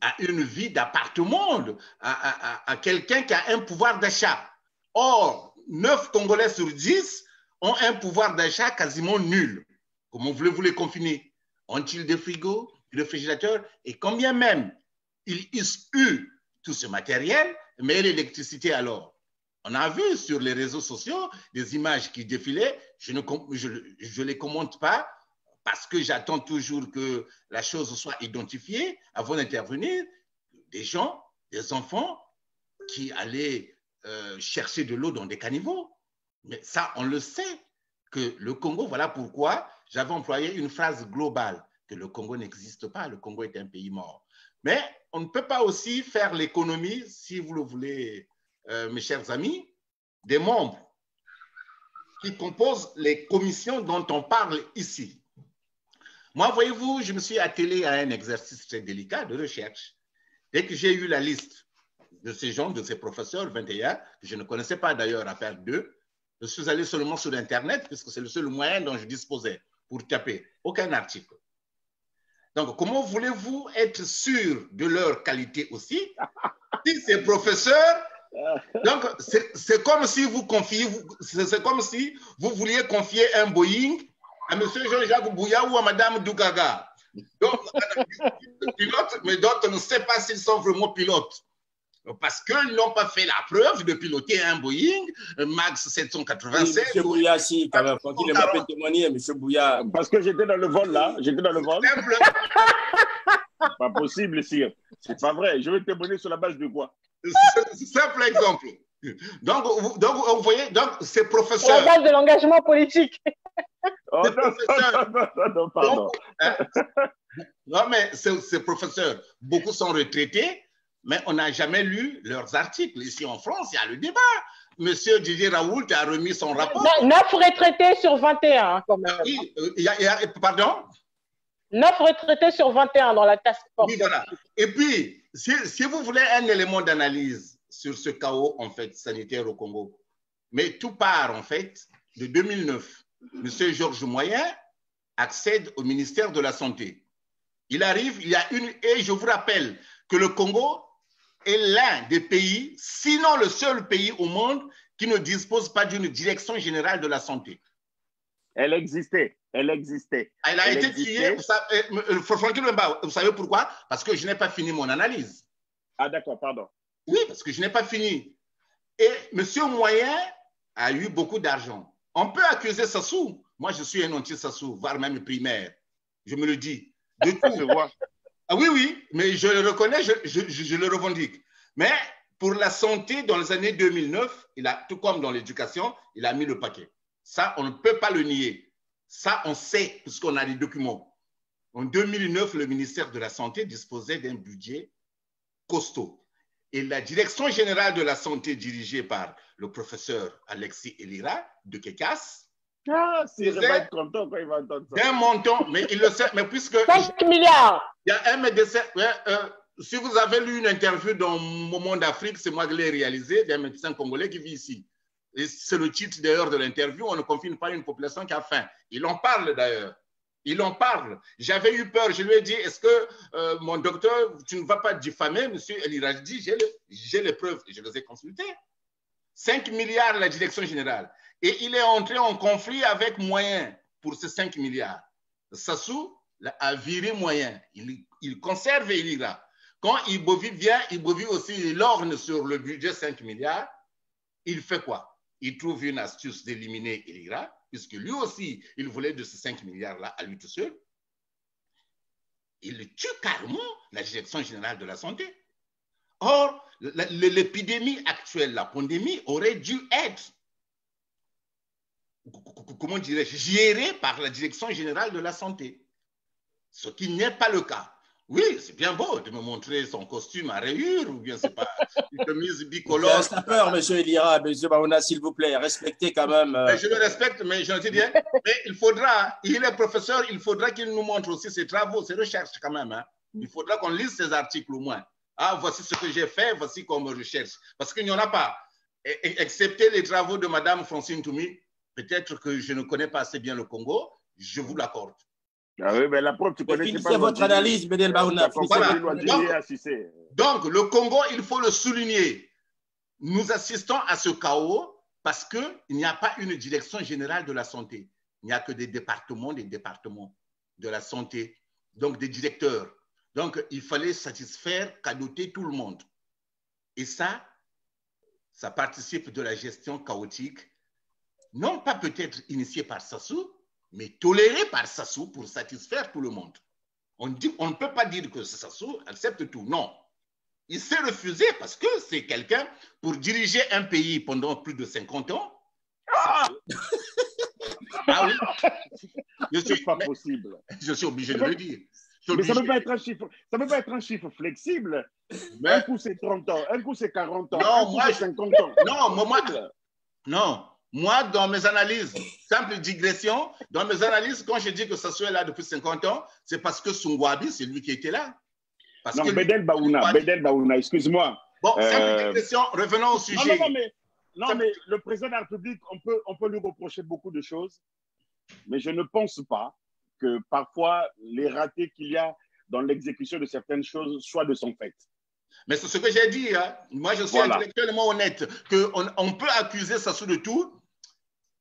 à une vie d'appartement, à quelqu'un qui a un pouvoir d'achat. Or, 9 Congolais sur 10 ont un pouvoir d'achat quasiment nul. Comment voulez-vous les confiner? Ont-ils des frigos, des réfrigérateurs? Et combien même ils eu tout ce matériel, mais l'électricité alors? On a vu sur les réseaux sociaux des images qui défilaient. Je ne les commente pas parce que j'attends toujours que la chose soit identifiée avant d'intervenir. Des gens, des enfants qui allaient chercher de l'eau dans des caniveaux. Mais ça, on le sait, que le Congo, voilà pourquoi j'avais employé une phrase globale, que le Congo n'existe pas, le Congo est un pays mort. Mais on ne peut pas aussi faire l'économie, si vous le voulez, mes chers amis, des membres qui composent les commissions dont on parle ici. Moi, voyez-vous, je me suis attelé à un exercice très délicat de recherche. Dès que j'ai eu la liste de ces gens, de ces professeurs, 21, que je ne connaissais pas d'ailleurs à faire d'eux, je suis allé seulement sur Internet, puisque c'est le seul moyen dont je disposais pour taper. Aucun article. Donc, comment voulez-vous être sûr de leur qualité aussi si ces professeurs... Donc, c'est comme si vous confiez, c'est comme si vous vouliez confier un Boeing à M. Jean-Jacques Bouya ou à Mme Dougaga. Donc, pilote, mais d'autres ne savent pas s'ils sont vraiment pilotes. Parce qu'ils n'ont pas fait la preuve de piloter un Boeing Max 787. Oui, M. Bouya, si, quand même. Il m'a fait témoigner, M. Bouya. Parce que j'étais dans le vol, là. J'étais dans le vol. Pas possible, sire. C'est pas vrai. Je vais témoigner sur la base de quoi? Simple exemple. Donc, vous voyez, donc, ces professeurs... La base de l'engagement politique. Oh, non, pardon. Non, mais ces professeurs, beaucoup sont retraités, mais on n'a jamais lu leurs articles. Ici en France, il y a le débat. Monsieur Didier Raoult a remis son rapport. 9 retraités sur 21, quand même. Oui, pardon? 9 retraités sur 21 dans la task force. Oui, voilà. Et puis, si vous voulez un élément d'analyse sur ce chaos, en fait, sanitaire au Congo, mais tout part, en fait, de 2009. Monsieur Georges Moyen accède au ministère de la Santé. Il arrive, il y a et je vous rappelle que le Congo est l'un des pays, sinon le seul pays au monde, qui ne dispose pas d'une direction générale de la santé. Elle existait. Elle existait. Elle a été tuée. Francky Lemba, vous savez pourquoi? Parce que je n'ai pas fini mon analyse. Ah d'accord, pardon. Oui, parce que je n'ai pas fini. Et M. Moyen a eu beaucoup d'argent. On peut accuser Sassou. Moi, je suis un anti-Sassou, voire même primaire. Je me le dis. De tout. Ah oui, oui, mais je le reconnais, je le revendique. Mais pour la santé, dans les années 2009, tout comme dans l'éducation, il a mis le paquet. Ça, on ne peut pas le nier. Ça, on sait, puisqu'on a les documents. En 2009, le ministère de la Santé disposait d'un budget costaud. Et la direction générale de la santé, dirigée par le professeur Alexis Elira de Kekas, il va être content quand il va entendre ça. D'un montant, mais il le sait, mais puisque... 5 milliards. Il y a un médecin... si vous avez lu une interview dans Mon Monde d'Afrique, c'est moi qui l'ai réalisé, d'un médecin congolais qui vit ici. C'est le titre d'ailleurs de l'interview, on ne confine pas une population qui a faim. Il en parle d'ailleurs. Il en parle. J'avais eu peur, je lui ai dit, est-ce que mon docteur, tu ne vas pas diffamer, monsieur Elira? Je dis, j'ai les preuves, et je les ai consultées. 5 milliards la direction générale. Et il est entré en conflit avec Moyen pour ces 5 milliards. Sassou a viré Moyen. Il conserve Elira. Quand Ibovi vient, Ibovi aussi l'orne sur le budget 5 milliards. Il fait quoi? Il trouve une astuce d'éliminer Elira, puisque lui aussi, il voulait de ces 5 milliards-là à lui tout seul. Il tue carrément la direction générale de la santé. Or, l'épidémie actuelle, la pandémie, aurait dû être, comment dirais-je, gérée par la direction générale de la santé. Ce qui n'est pas le cas. Oui, c'est bien beau de me montrer son costume à rayures, ou bien c'est pas une chemise bicolore. C'est peur, monsieur Elira, monsieur Baouna, s'il vous plaît, respectez quand même. Je le respecte, mais je dis bien, mais il est professeur, il faudra qu'il nous montre aussi ses travaux, ses recherches quand même. Hein. Il faudra qu'on lise ses articles au moins. Ah, voici ce que j'ai fait, voici comme recherche. Parce qu'il n'y en a pas. Excepté les travaux de Mme Francine Toumi, peut-être que je ne connais pas assez bien le Congo, je vous l'accorde. Ah oui, mais la preuve, tu connais pas votre analyse, Bédel Baouna. Voilà. Donc, le Congo, il faut le souligner. Nous assistons à ce chaos parce qu'il n'y a pas une direction générale de la santé. Il n'y a que des départements de la santé, donc des directeurs. Donc, il fallait satisfaire, cadoter tout le monde. Et ça participe de la gestion chaotique, non pas peut-être initiée par Sassou, mais tolérée par Sassou pour satisfaire tout le monde. On ne peut pas dire que Sassou accepte tout. Non. Il s'est refusé parce que c'est quelqu'un pour diriger un pays pendant plus de 50 ans. Ah oui. C'est pas possible. Je suis obligé de le dire. Mais ça ne peut pas être un chiffre, ça peut pas être un chiffre flexible. Mais... Un coup c'est 30 ans, un coup c'est 40 ans, un coup c'est 50 ans. Moi, dans mes analyses, simple digression, dans mes analyses, quand je dis que Sassou est là depuis 50 ans, c'est parce que Sungwabi, c'est lui qui était là. Parce que Bédel Baouna, excuse-moi. Bon, simple digression, revenons au sujet. Non, mais le président de la République, on peut lui reprocher beaucoup de choses, mais je ne pense pas que parfois les ratés qu'il y a dans l'exécution de certaines choses soient de son fait. Mais c'est ce que j'ai dit. Hein. Moi, je suis intellectuellement honnête qu'on peut accuser Sassou de tout.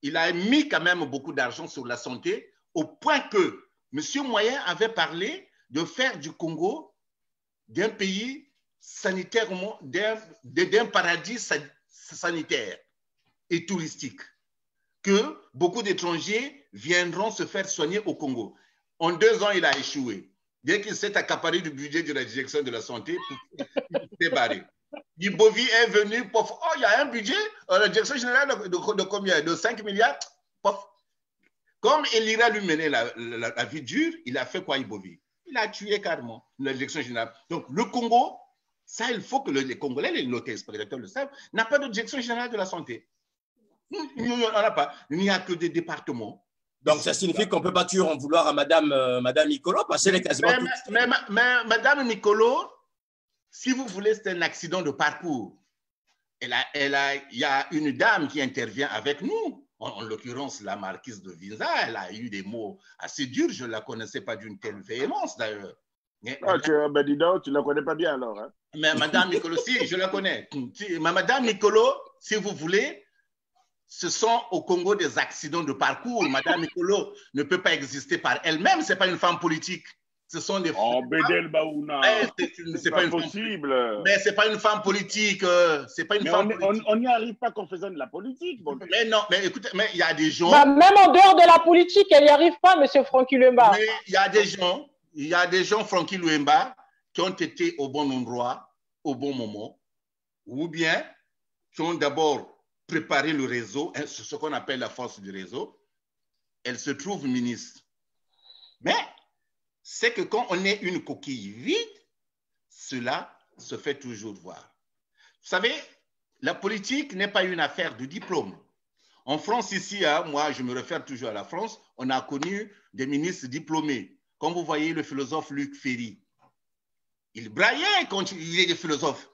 Il a mis quand même beaucoup d'argent sur la santé, au point que M. Moyen avait parlé de faire du Congo d'un pays sanitairement, d'un paradis sanitaire et touristique, que beaucoup d'étrangers viendront se faire soigner au Congo. En 2 ans, il a échoué. Dès qu'il s'est accaparé du budget de la direction de la santé, il s'est barré. Yibovi est venu, pof, oh, il y a un budget, la direction générale de combien? De 5 milliards? Pof. Comme il ira lui mener la vie dure, il a fait quoi, Yibovi? Il a tué carrément la direction générale. Donc, le Congo, ça, il faut que les Congolais, les téléspectateurs le savent, n'a pas de direction générale de la santé. Il n'y en a pas. Il n'y a que des départements. Donc, ça signifie qu'on ne peut pas tuer en vouloir à Madame Nicolo, parce qu'elle est quasiment mais Madame Nicolo, si vous voulez, c'est un accident de parcours. Il y a une dame qui intervient avec nous, en l'occurrence la marquise de Vinza. Elle a eu des mots assez durs. Je ne la connaissais pas d'une telle véhémence, d'ailleurs. Dis donc, tu ne la connais pas bien, alors. Hein? Mais Madame Nicolo, si, je la connais. Madame Nicolo, si vous voulez, ce sont au Congo des accidents de parcours. Madame Nicolo ne peut pas exister par elle-même. Ce n'est pas une femme politique. Ce sont des femmes. Bédel Baouna. C'est pas possible. Mais ce n'est pas une femme politique. On n'y arrive pas qu'en faisant de la politique. Bon. Mais non, mais écoutez, mais il y a des gens. Même en dehors de la politique, elle n'y arrive pas, M. Francky Luemba. Mais il y a des gens, Francky Luemba, qui ont été au bon endroit, au bon moment, ou bien qui ont d'abord préparé le réseau, ce qu'on appelle la force du réseau. Elle se trouve ministre. Mais c'est que quand on est une coquille vide, cela se fait toujours voir. Vous savez, la politique n'est pas une affaire de diplôme. En France, ici, moi, je me réfère toujours à la France, on a connu des ministres diplômés. Comme vous voyez, le philosophe Luc Ferry. Il braillait quand il est philosophe.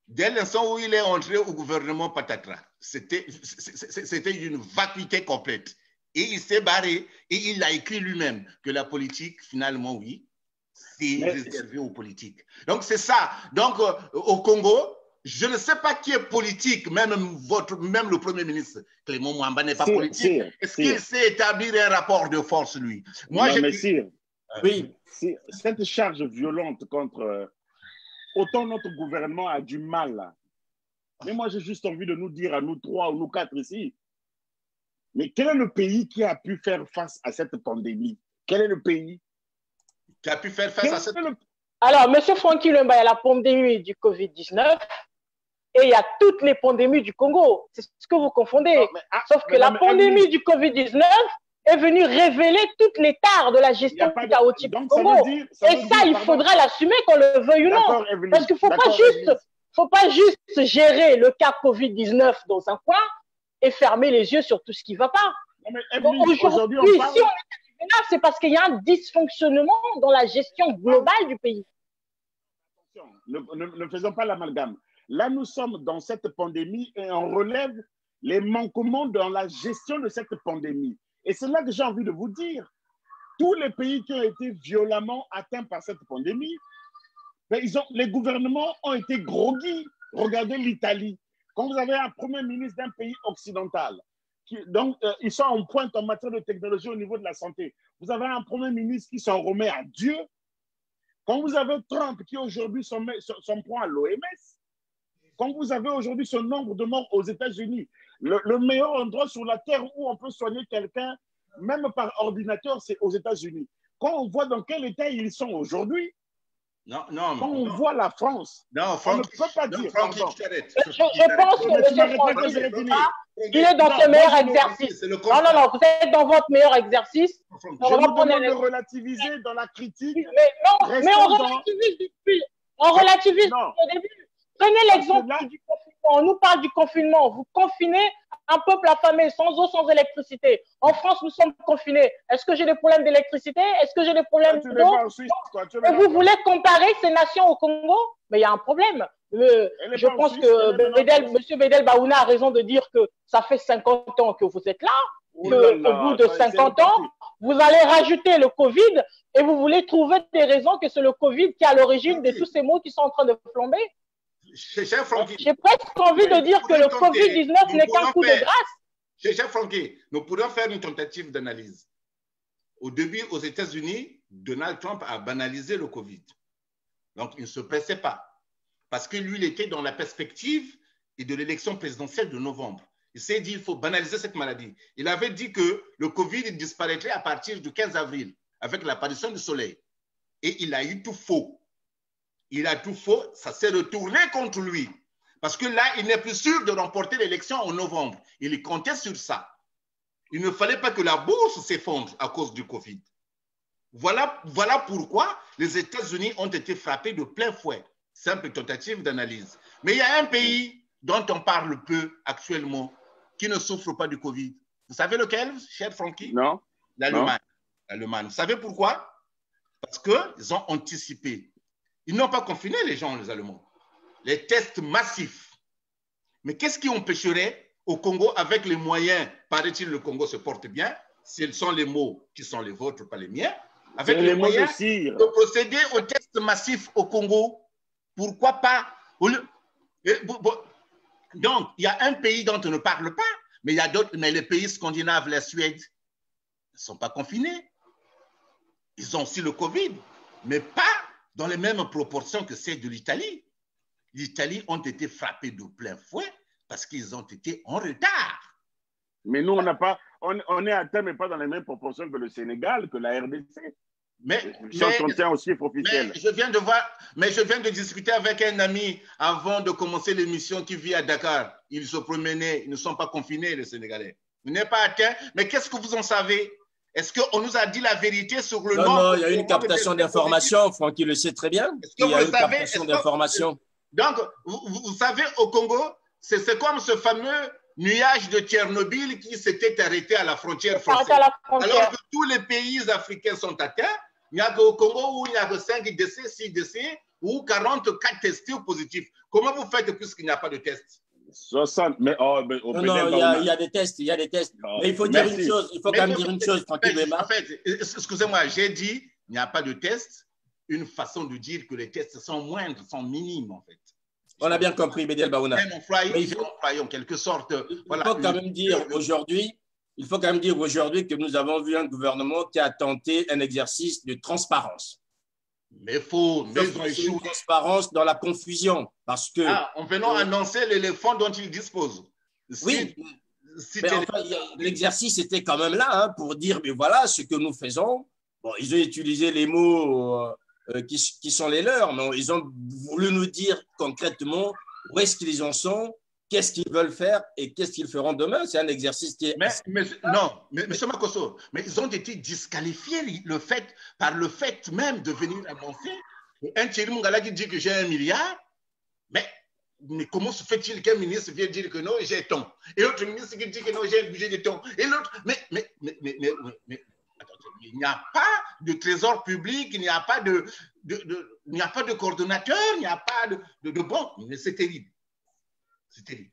Dès l'instant où il est entré au gouvernement Patatra, c'était une vacuité complète. Et il s'est barré et il a écrit lui-même que la politique, finalement, oui, c'est réservé aux politiques. Donc, c'est ça. Donc, au Congo, je ne sais pas qui est politique, même le Premier ministre Clément Mwamba n'est pas politique. Est-ce qu'il sait établir un rapport de force, lui? Moi, oui, cette charge violente contre... autant notre gouvernement a du mal. Mais moi, j'ai juste envie de nous dire à nous 3 ou nous 4 ici, mais quel est le pays qui a pu faire face à cette pandémie? Quel est le pays qui a pu faire face à cette pandémie? Alors, M. Francky Luemba, il y a la pandémie du Covid-19 et il y a toutes les pandémies du Congo. C'est ce que vous confondez. Sauf que la pandémie du Covid-19 est venue révéler toutes les tares de la gestion chaotique du Congo. Et ça, il faudra l'assumer, qu'on le veuille ou non. Parce qu'il ne faut pas juste gérer le cas Covid-19 dans un coin et fermer les yeux sur tout ce qui ne va pas. Aujourd'hui, si on est arrivé là, c'est parce qu'il y a un dysfonctionnement dans la gestion globale du pays. Ne faisons pas l'amalgame. Là, nous sommes dans cette pandémie et on relève les manquements dans la gestion de cette pandémie. Et c'est là que j'ai envie de vous dire, tous les pays qui ont été violemment atteints par cette pandémie, les gouvernements ont été groggy. Regardez l'Italie. Quand vous avez un premier ministre d'un pays occidental, ils sont en pointe en matière de technologie au niveau de la santé. Vous avez un premier ministre qui s'en remet à Dieu. Quand vous avez Trump qui aujourd'hui s'en prend à l'OMS, quand vous avez aujourd'hui ce nombre de morts aux États-Unis, le meilleur endroit sur la Terre où on peut soigner quelqu'un, même par ordinateur, c'est aux États-Unis. Quand on voit dans quel état ils sont aujourd'hui, Non, non. Quand on voit la France, non, on ne peut pas dire. Francky, je pense que M. Francky, il est dans ses meilleurs exercices. Non, vous êtes dans votre meilleur exercice. Je vous demande de relativiser dans la critique. Mais on relativise depuis. On relativise depuis le début. Prenez l'exemple du confinement. On nous parle du confinement. Vous confinez un peuple affamé, sans eau, sans électricité. En France, nous sommes confinés. Est-ce que j'ai des problèmes d'électricité? Est-ce que j'ai des problèmes d'eau? Et vous voulez comparer ces nations au Congo? Mais il y a un problème. Je pense que M. Bédel Baouna a raison de dire que ça fait 50 ans que vous êtes là. Au bout de 50 ans, vous allez rajouter le Covid et vous voulez trouver des raisons que c'est le Covid qui est à l'origine de tous ces maux qui sont en train de flamber. J'ai presque envie de dire que le Covid-19 n'est qu'un coup de grâce. Cher Francky, nous pourrions faire une tentative d'analyse. Au début, aux États-Unis, Donald Trump a banalisé le Covid. Donc, il ne se pressait pas. Parce que lui, il était dans la perspective de l'élection présidentielle de novembre. Il s'est dit qu'il faut banaliser cette maladie. Il avait dit que le Covid disparaîtrait à partir du 15 avril, avec l'apparition du soleil. Et il a eu tout faux. Il a tout faux, ça s'est retourné contre lui. Parce que là, il n'est plus sûr de remporter l'élection en novembre. Il comptait sur ça. Il ne fallait pas que la bourse s'effondre à cause du Covid. Voilà pourquoi les États-Unis ont été frappés de plein fouet. Simple tentative d'analyse. Mais il y a un pays dont on parle peu actuellement qui ne souffre pas du Covid. Vous savez lequel, cher Francky? Non. L'Allemagne. L'Allemagne. Vous savez pourquoi? Parce qu'ils ont anticipé. Ils n'ont pas confiné les gens, les Allemands. Les tests massifs. Mais qu'est-ce qui empêcherait au Congo, avec les moyens, paraît-il, le Congo se porte bien, ce sont les mots qui sont les vôtres, pas les miens, avec les moyens de procéder aux tests massifs au Congo? Pourquoi pas? Donc, il y a un pays dont on ne parle pas, mais il y a d'autres, mais les pays scandinaves, la Suède, ne sont pas confinés. Ils ont aussi le Covid, mais pas dans les mêmes proportions que celles de l'Italie. L'Italie ont été frappés de plein fouet parce qu'ils ont été en retard. Mais nous, on est atteint, mais pas dans les mêmes proportions que le Sénégal, que la RDC. Mais on tient au chiffre officiel. Mais je viens de discuter avec un ami avant de commencer l'émission qui vit à Dakar. Ils se promenaient, ils ne sont pas confinés, les Sénégalais. Vous n'êtes pas atteint, mais qu'est-ce que vous en savez? Est-ce qu'on nous a dit la vérité sur le nombre? Non, il y a une captation d'informations, Francky le sait très bien. Il y a une captation d'informations. Donc, vous savez, au Congo, c'est comme ce fameux nuage de Tchernobyl qui s'était arrêté à la frontière française. Alors que tous les pays africains sont atteints, il n'y a qu'au Congo où il y a que 5 décès, 6 décès ou 44 testés positifs. Comment vous faites puisqu'il n'y a pas de tests? 60, mais non, il y a des tests, il y a des tests. Mais il faut dire une chose, il faut quand même dire une chose, Francky Bemba. En fait, excusez-moi, j'ai dit il n'y a pas de tests, une façon de dire que les tests sont moindres, sont minimes en fait. On a bien compris, Bédel Baouna. Il faut en quelque sorte. Il faut quand même dire aujourd'hui que nous avons vu un gouvernement qui a tenté un exercice de transparence. Mais faux, mais ils ont échoué. Transparence dans la confusion, parce que. En venant annoncer l'éléphant dont ils disposent. Oui. Enfin, l'exercice était quand même là pour dire, mais voilà ce que nous faisons. Bon, ils ont utilisé les mots qui sont les leurs, mais ils ont voulu nous dire concrètement où est-ce qu'ils en sont, qu'est-ce qu'ils veulent faire et qu'est-ce qu'ils feront demain. C'est un exercice qui est… Mais M. Makosso, mais ils ont été disqualifiés par le fait même de venir annoncer. Un Thierry Mungala qui dit que j'ai 1 milliard, mais comment se fait-il qu'un ministre vienne dire que non, j'ai tant? Et l'autre ministre qui dit que non, j'ai un budget de tant? Et l'autre, mais il n'y a pas de trésor public, il n'y a pas de coordonnateur, il n'y a pas de bon. Mais c'est terrible. C'est terrible.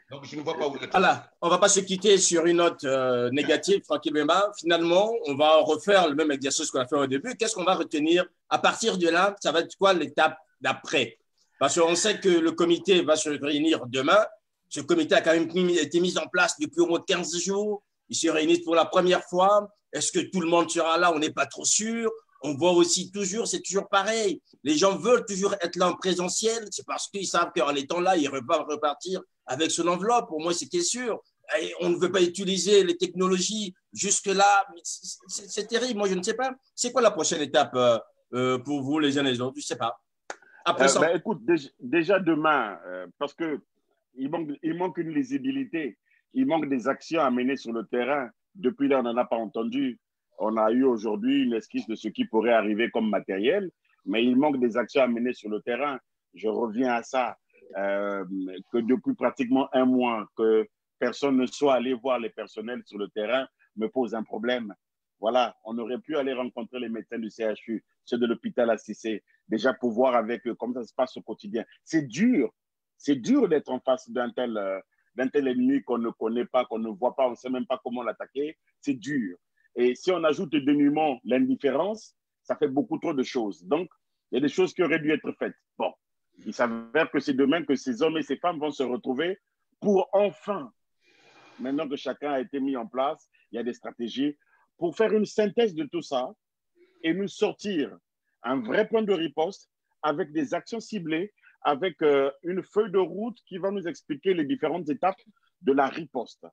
Donc, je ne vois pas où la… Voilà, on ne va pas se quitter sur une note négative, Francky Bemba. Finalement, on va refaire le même exercice qu'on a fait au début. Qu'est-ce qu'on va retenir? À partir de là, ça va être quoi l'étape d'après? Parce qu'on sait que le comité va se réunir demain. Ce comité a quand même été mis en place depuis au moins 15 jours. Ils se réunissent pour la première fois. Est-ce que tout le monde sera là? On n'est pas trop sûr. On voit aussi toujours, c'est toujours pareil. Les gens veulent toujours être là en présentiel. C'est parce qu'ils savent qu'en étant là, ils vont repartir avec son enveloppe. Pour moi, c'était sûr. Et on ne veut pas utiliser les technologies jusque-là. C'est terrible. Moi, je ne sais pas. C'est quoi la prochaine étape, pour vous les uns les autres? Je ne sais pas. Après ça. Écoute, déjà demain, parce que il manque une lisibilité, il manque des actions à mener sur le terrain. Depuis là, on n'en a pas entendu. On a eu aujourd'hui une esquisse de ce qui pourrait arriver comme matériel, mais il manque des actions à mener sur le terrain. Je reviens à ça, que depuis pratiquement un mois, que personne ne soit allé voir les personnels sur le terrain me pose un problème. Voilà, on aurait pu aller rencontrer les médecins du CHU, ceux de l'hôpital Assissé, déjà pour voir avec eux comment ça se passe au quotidien. C'est dur d'être en face d'un tel ennemi qu'on ne connaît pas, qu'on ne voit pas, on ne sait même pas comment l'attaquer. C'est dur. Et si on ajoute le dénuement, l'indifférence, ça fait beaucoup trop de choses. Donc, il y a des choses qui auraient dû être faites. Bon, il s'avère que c'est demain que ces hommes et ces femmes vont se retrouver pour enfin, maintenant que chacun a été mis en place, il y a des stratégies, pour faire une synthèse de tout ça et nous sortir un vrai plan de riposte avec des actions ciblées, avec une feuille de route qui va nous expliquer les différentes étapes de la riposte.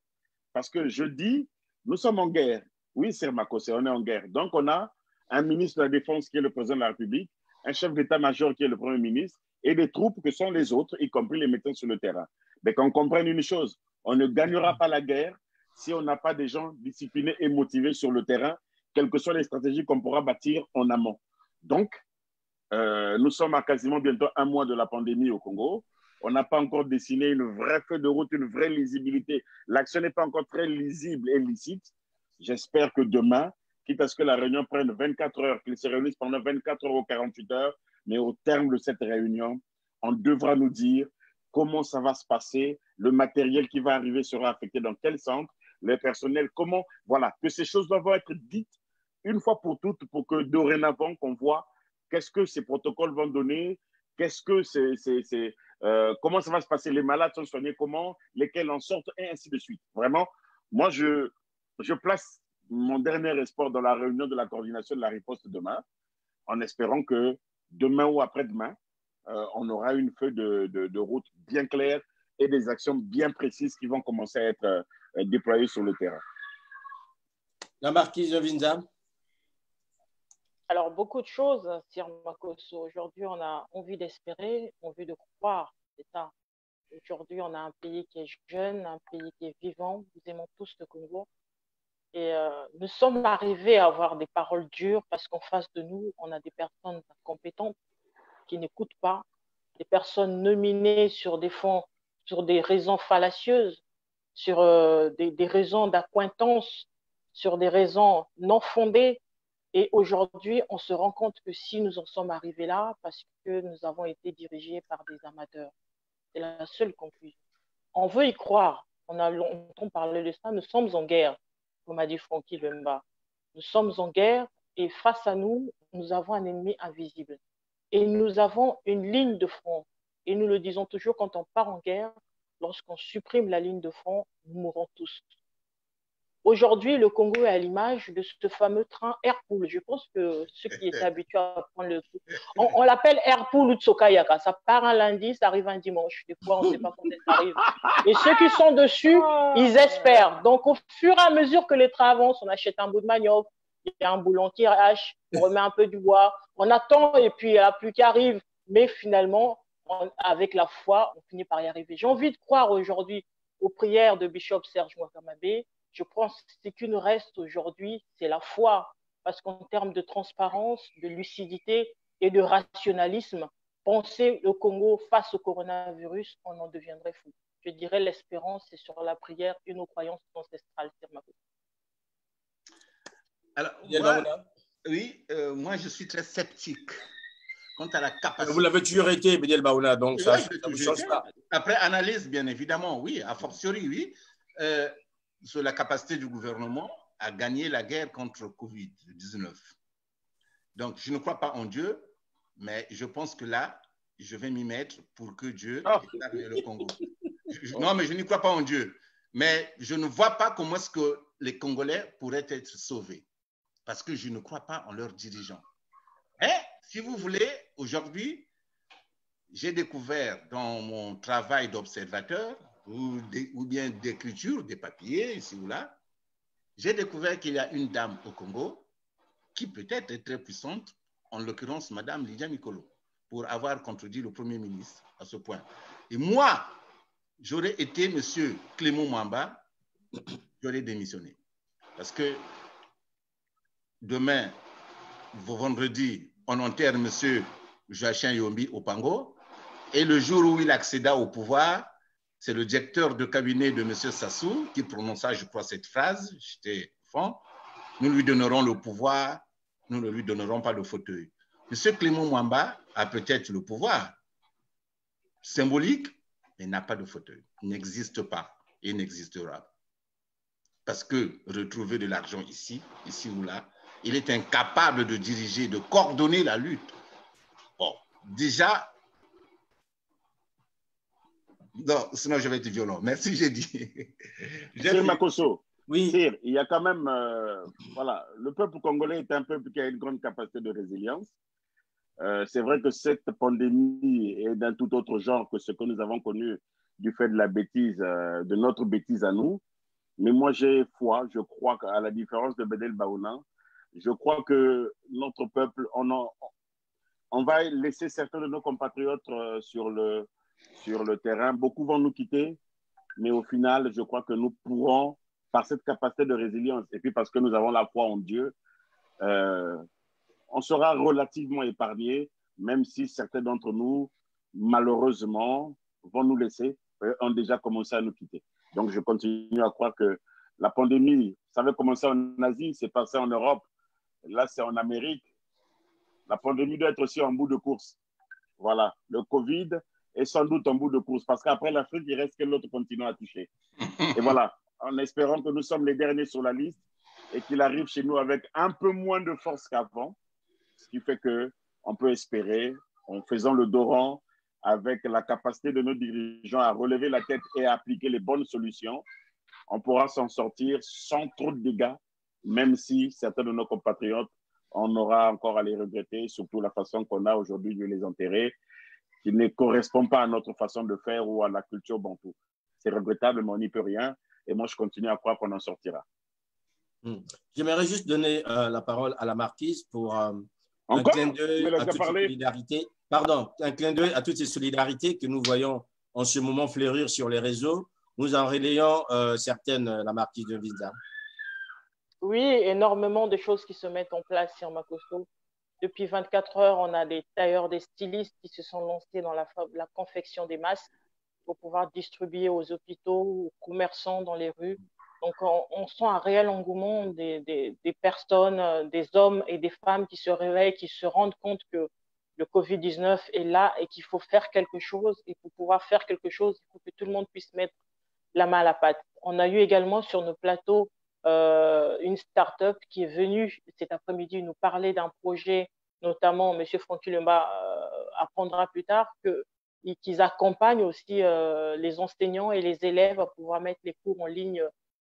Parce que je dis, nous sommes en guerre. Oui, c'est Makosé, on est en guerre. Donc, on a un ministre de la Défense qui est le président de la République, un chef d'état-major qui est le Premier ministre, et des troupes que sont les autres, y compris les médecins sur le terrain. Mais qu'on comprenne une chose, on ne gagnera pas la guerre si on n'a pas des gens disciplinés et motivés sur le terrain, quelles que soient les stratégies qu'on pourra bâtir en amont. Donc, nous sommes à quasiment bientôt un mois de la pandémie au Congo. On n'a pas encore dessiné une vraie feuille de route, une vraie lisibilité. L'action n'est pas encore très lisible et licite. J'espère que demain, quitte à ce que la réunion prenne 24 heures, qu'ils se réunissent pendant 24 heures ou 48 heures, mais au terme de cette réunion, on devra nous dire comment ça va se passer, le matériel qui va arriver sera affecté dans quel centre, le personnel, comment, voilà, que ces choses doivent être dites une fois pour toutes pour que dorénavant, qu'on voit qu'est-ce que ces protocoles vont donner, qu'est-ce que comment ça va se passer, les malades sont soignés comment, lesquels en sortent, et ainsi de suite. Vraiment, moi, je place mon dernier espoir dans la réunion de la coordination de la riposte demain, en espérant que demain ou après-demain, on aura une feuille de route bien claire et des actions bien précises qui vont commencer à être déployées sur le terrain. La marquise de Windsor. Alors, beaucoup de choses, Sir Makosso. Aujourd'hui, on a envie d'espérer, envie de croire. C'est ça. Aujourd'hui, on a un pays qui est jeune, un pays qui est vivant. Nous aimons tous le Congo. Et nous sommes arrivés à avoir des paroles dures parce qu'en face de nous, on a des personnes compétentes qui n'écoutent pas, des personnes nominées sur des fonds, sur des raisons fallacieuses, sur des raisons d'accointance, sur des raisons non fondées. Et aujourd'hui, on se rend compte que si nous en sommes arrivés là, parce que nous avons été dirigés par des amateurs. C'est la seule conclusion. On veut y croire. On a longtemps parlé de ça. Nous sommes en guerre, comme a dit Francky Lemba. Nous sommes en guerre et face à nous, nous avons un ennemi invisible. Et nous avons une ligne de front. Et nous le disons toujours, quand on part en guerre, lorsqu'on supprime la ligne de front, nous mourrons tous. Aujourd'hui, le Congo est à l'image de ce fameux train Airpool. Je pense que ceux qui étaient habitués à prendre le coup, on l'appelle Airpool ou Tsokayaka. Ça part un lundi, ça arrive un dimanche. Des fois, on ne sait pas quand ça arrive. Et ceux qui sont dessus, ils espèrent. Donc, au fur et à mesure que les trains avancent, on achète un bout de manioc, il y a un boulon qui hache, on remet un peu du bois, on attend et puis il n'y a la pluie qui arrive. Mais finalement, avec la foi, on finit par y arriver. J'ai envie de croire aujourd'hui aux prières de Bishop Serge Mwakamabé. Je pense que ce qui nous reste aujourd'hui, c'est la foi. Parce qu'en termes de transparence, de lucidité et de rationalisme, penser le Congo face au coronavirus, on en deviendrait fou. Je dirais l'espérance, c'est sur la prière et nos croyances ancestrales. Alors, moi, je suis très sceptique quant à la capacité. Vous l'avez toujours été, Bédiel Baouna, donc ça ne change pas. Après analyse, bien évidemment, oui, a fortiori, oui. Sur la capacité du gouvernement à gagner la guerre contre Covid-19. Donc, je ne crois pas en Dieu, mais je pense que là, je vais m'y mettre pour que Dieu éclaire le Congo. Non, mais je n'y crois pas en Dieu. Mais je ne vois pas comment est-ce que les Congolais pourraient être sauvés. Parce que je ne crois pas en leurs dirigeants. Et, si vous voulez, aujourd'hui, j'ai découvert dans mon travail d'observateur ou bien d'écriture, des papiers, ici ou là, j'ai découvert qu'il y a une dame au Congo qui peut-être est très puissante, en l'occurrence Mme Lydia Nicolo, pour avoir contredit le Premier ministre à ce point. Et moi, j'aurais été M. Clément Mwamba, j'aurais démissionné. Parce que demain, vendredi, on enterre M. Joachim Yombi Opango, et le jour où il accéda au pouvoir, c'est le directeur de cabinet de M. Sassou qui prononça, je crois, cette phrase, j'étais au fond, nous lui donnerons le pouvoir, nous ne lui donnerons pas le fauteuil. M. Clément Mwamba a peut-être le pouvoir symbolique, mais n'a pas de fauteuil. Il n'existe pas et n'existera. Parce que retrouver de l'argent ici ou là, il est incapable de diriger, de coordonner la lutte. Bon, déjà, non, sinon je vais être violent. Merci, j'ai dit. Sir Makosso, oui. Sir, il y a quand même, voilà, le peuple congolais est un peuple qui a une grande capacité de résilience. C'est vrai que cette pandémie est d'un tout autre genre que ce que nous avons connu du fait de la bêtise, de notre bêtise à nous. Mais moi, j'ai foi, je crois qu'à la différence de Bédel Baouna, je crois que notre peuple, on va laisser certains de nos compatriotes sur le terrain. Beaucoup vont nous quitter, mais au final, je crois que nous pourrons, par cette capacité de résilience, et puis parce que nous avons la foi en Dieu, on sera relativement épargnés, même si certains d'entre nous, malheureusement, vont nous laisser, ont déjà commencé à nous quitter. Donc, je continue à croire que la pandémie, ça avait commencé en Asie, c'est passé en Europe, là, c'est en Amérique. La pandémie doit être aussi en bout de course. Voilà, le Covid est sans doute en bout de course, parce qu'après l'Afrique, il reste que l'autre continent à toucher. Et voilà, en espérant que nous sommes les derniers sur la liste et qu'il arrive chez nous avec un peu moins de force qu'avant, ce qui fait qu'on peut espérer, en faisant le dos rond, avec la capacité de nos dirigeants à relever la tête et à appliquer les bonnes solutions, on pourra s'en sortir sans trop de dégâts, même si certains de nos compatriotes, on aura encore à les regretter, surtout la façon qu'on a aujourd'hui de les enterrer, qui ne correspond pas à notre façon de faire ou à la culture bantou. C'est regrettable, mais on n'y peut rien. Et moi, je continue à croire qu'on en sortira. J'aimerais juste donner la parole à la marquise pour un clin d'œil à toute solidarité. Pardon, un clin d'œil à toutes ces solidarités que nous voyons en ce moment fleurir sur les réseaux. Nous en relayons certaines, la marquise de Windsor. Oui, énormément de choses qui se mettent en place sur Makosso. Depuis 24 heures, on a des tailleurs, des stylistes qui se sont lancés dans la confection des masques pour pouvoir distribuer aux hôpitaux, aux commerçants dans les rues. Donc, on sent un réel engouement des personnes, des hommes et des femmes qui se réveillent, qui se rendent compte que le Covid-19 est là et qu'il faut faire quelque chose. Et pour pouvoir faire quelque chose, il faut que tout le monde puisse mettre la main à la pâte. On a eu également sur nos plateaux une start-up qui est venue cet après-midi nous parler d'un projet, notamment M. Francky Lemba apprendra plus tard qu'ils accompagnent aussi les enseignants et les élèves à pouvoir mettre les cours en ligne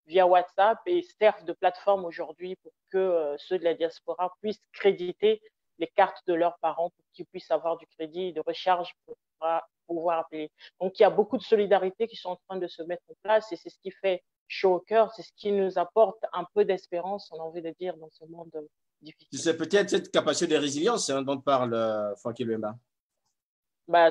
via WhatsApp et servent de plateforme aujourd'hui pour que ceux de la diaspora puissent créditer les cartes de leurs parents pour qu'ils puissent avoir du crédit de recharge pour pouvoir appeler. Donc, il y a beaucoup de solidarité qui sont en train de se mettre en place et c'est ce qui fait chaud au cœur, c'est ce qui nous apporte un peu d'espérance, on a envie de dire, dans ce monde difficile. C'est peut-être cette capacité de résilience dont parle Francky Lemba.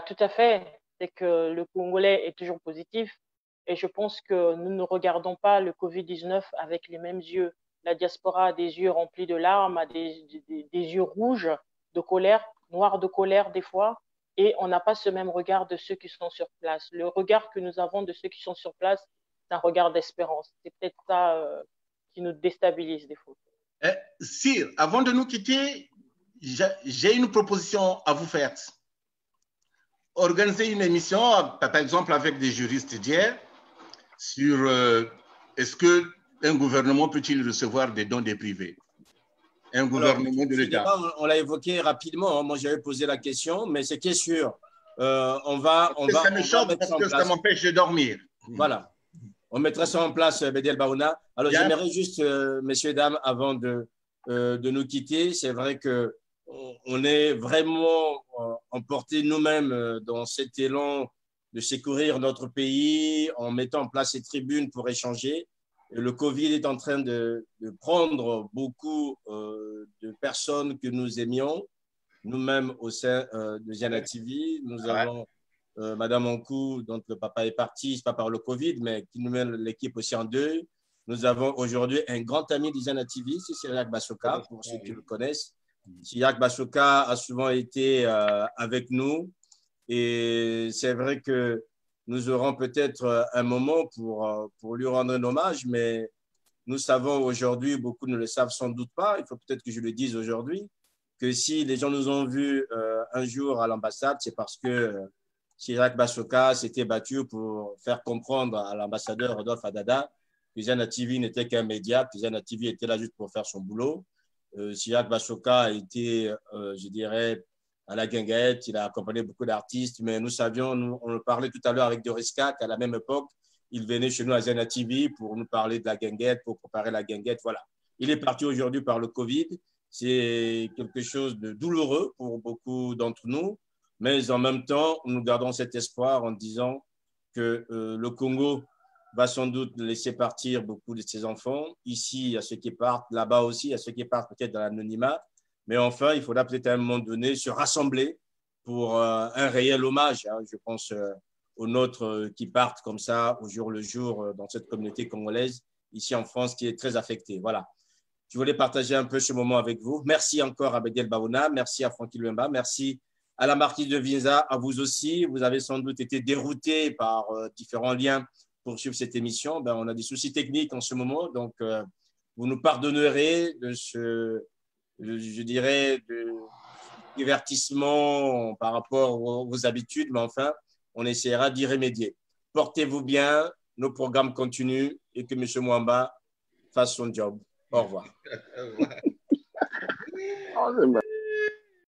Tout à fait. C'est que le Congolais est toujours positif et je pense que nous ne regardons pas le Covid-19 avec les mêmes yeux. La diaspora a des yeux remplis de larmes, a des yeux rouges de colère, noirs de colère des fois, et on n'a pas ce même regard de ceux qui sont sur place. Le regard que nous avons de ceux qui sont sur place, c'est un regard d'espérance. C'est peut-être ça qui nous déstabilise des fois. Sir, avant de nous quitter, j'ai une proposition à vous faire. Organiser une émission, par exemple avec des juristes d'hier, sur est-ce qu'un gouvernement peut-il recevoir des dons des privés? Un gouvernement de l'État. On l'a évoqué rapidement, moi j'avais posé la question, mais c'est qui est sûr. Ça me choque parce que ça m'empêche de dormir. Voilà. On mettra ça en place, Bédel Baouna. Alors, j'aimerais juste, messieurs et dames, avant de nous quitter, c'est vrai qu'on est vraiment emportés nous-mêmes dans cet élan de secourir notre pays en mettant en place ces tribunes pour échanger. Le Covid est en train de prendre beaucoup de personnes que nous aimions nous-mêmes au sein de Ziana TV. Nous avons Madame Ankou, dont le papa est parti, ce n'est pas par le Covid, mais qui nous met l'équipe aussi en deuil. Nous avons aujourd'hui un grand ami de Ziana TV, c'est Cyriaque Basoka, pour ceux qui le connaissent. Cyriaque Basoka a souvent été avec nous et c'est vrai que nous aurons peut-être un moment pour lui rendre un hommage, mais nous savons aujourd'hui, beaucoup ne le savent sans doute pas, il faut peut-être que je le dise aujourd'hui, que si les gens nous ont vus un jour à l'ambassade, c'est parce que Cyriaque Basoka s'était battu pour faire comprendre à l'ambassadeur Rodolphe Adada que Ziana TV n'était qu'un média, que Ziana TV était là juste pour faire son boulot. Cyriaque Basoka a été, je dirais, à la guinguette, il a accompagné beaucoup d'artistes, mais nous savions, on le parlait tout à l'heure avec Doriska, qu'à la même époque, il venait chez nous à Ziana TV pour nous parler de la guinguette, pour préparer la guinguette, voilà. Il est parti aujourd'hui par le Covid, c'est quelque chose de douloureux pour beaucoup d'entre nous, mais en même temps, nous gardons cet espoir en disant que le Congo va sans doute laisser partir beaucoup de ses enfants. Ici, il y a ceux qui partent, là-bas aussi, il y a ceux qui partent peut-être dans l'anonymat. Mais enfin, il faudra peut-être à un moment donné se rassembler pour un réel hommage. Hein. Je pense aux nôtres qui partent comme ça, au jour le jour, dans cette communauté congolaise, ici en France, qui est très affectée. Voilà. Je voulais partager un peu ce moment avec vous. Merci encore à Bédel Baouna, merci à Francky Luemba, merci à la marquise de Vinza, à vous aussi. Vous avez sans doute été déroutés par différents liens pour suivre cette émission. Ben, on a des soucis techniques en ce moment, donc vous nous pardonnerez de ce, je dirais, de divertissement par rapport aux habitudes, mais enfin, on essaiera d'y remédier. Portez-vous bien, nos programmes continuent et que M. Mwamba fasse son job. Au revoir.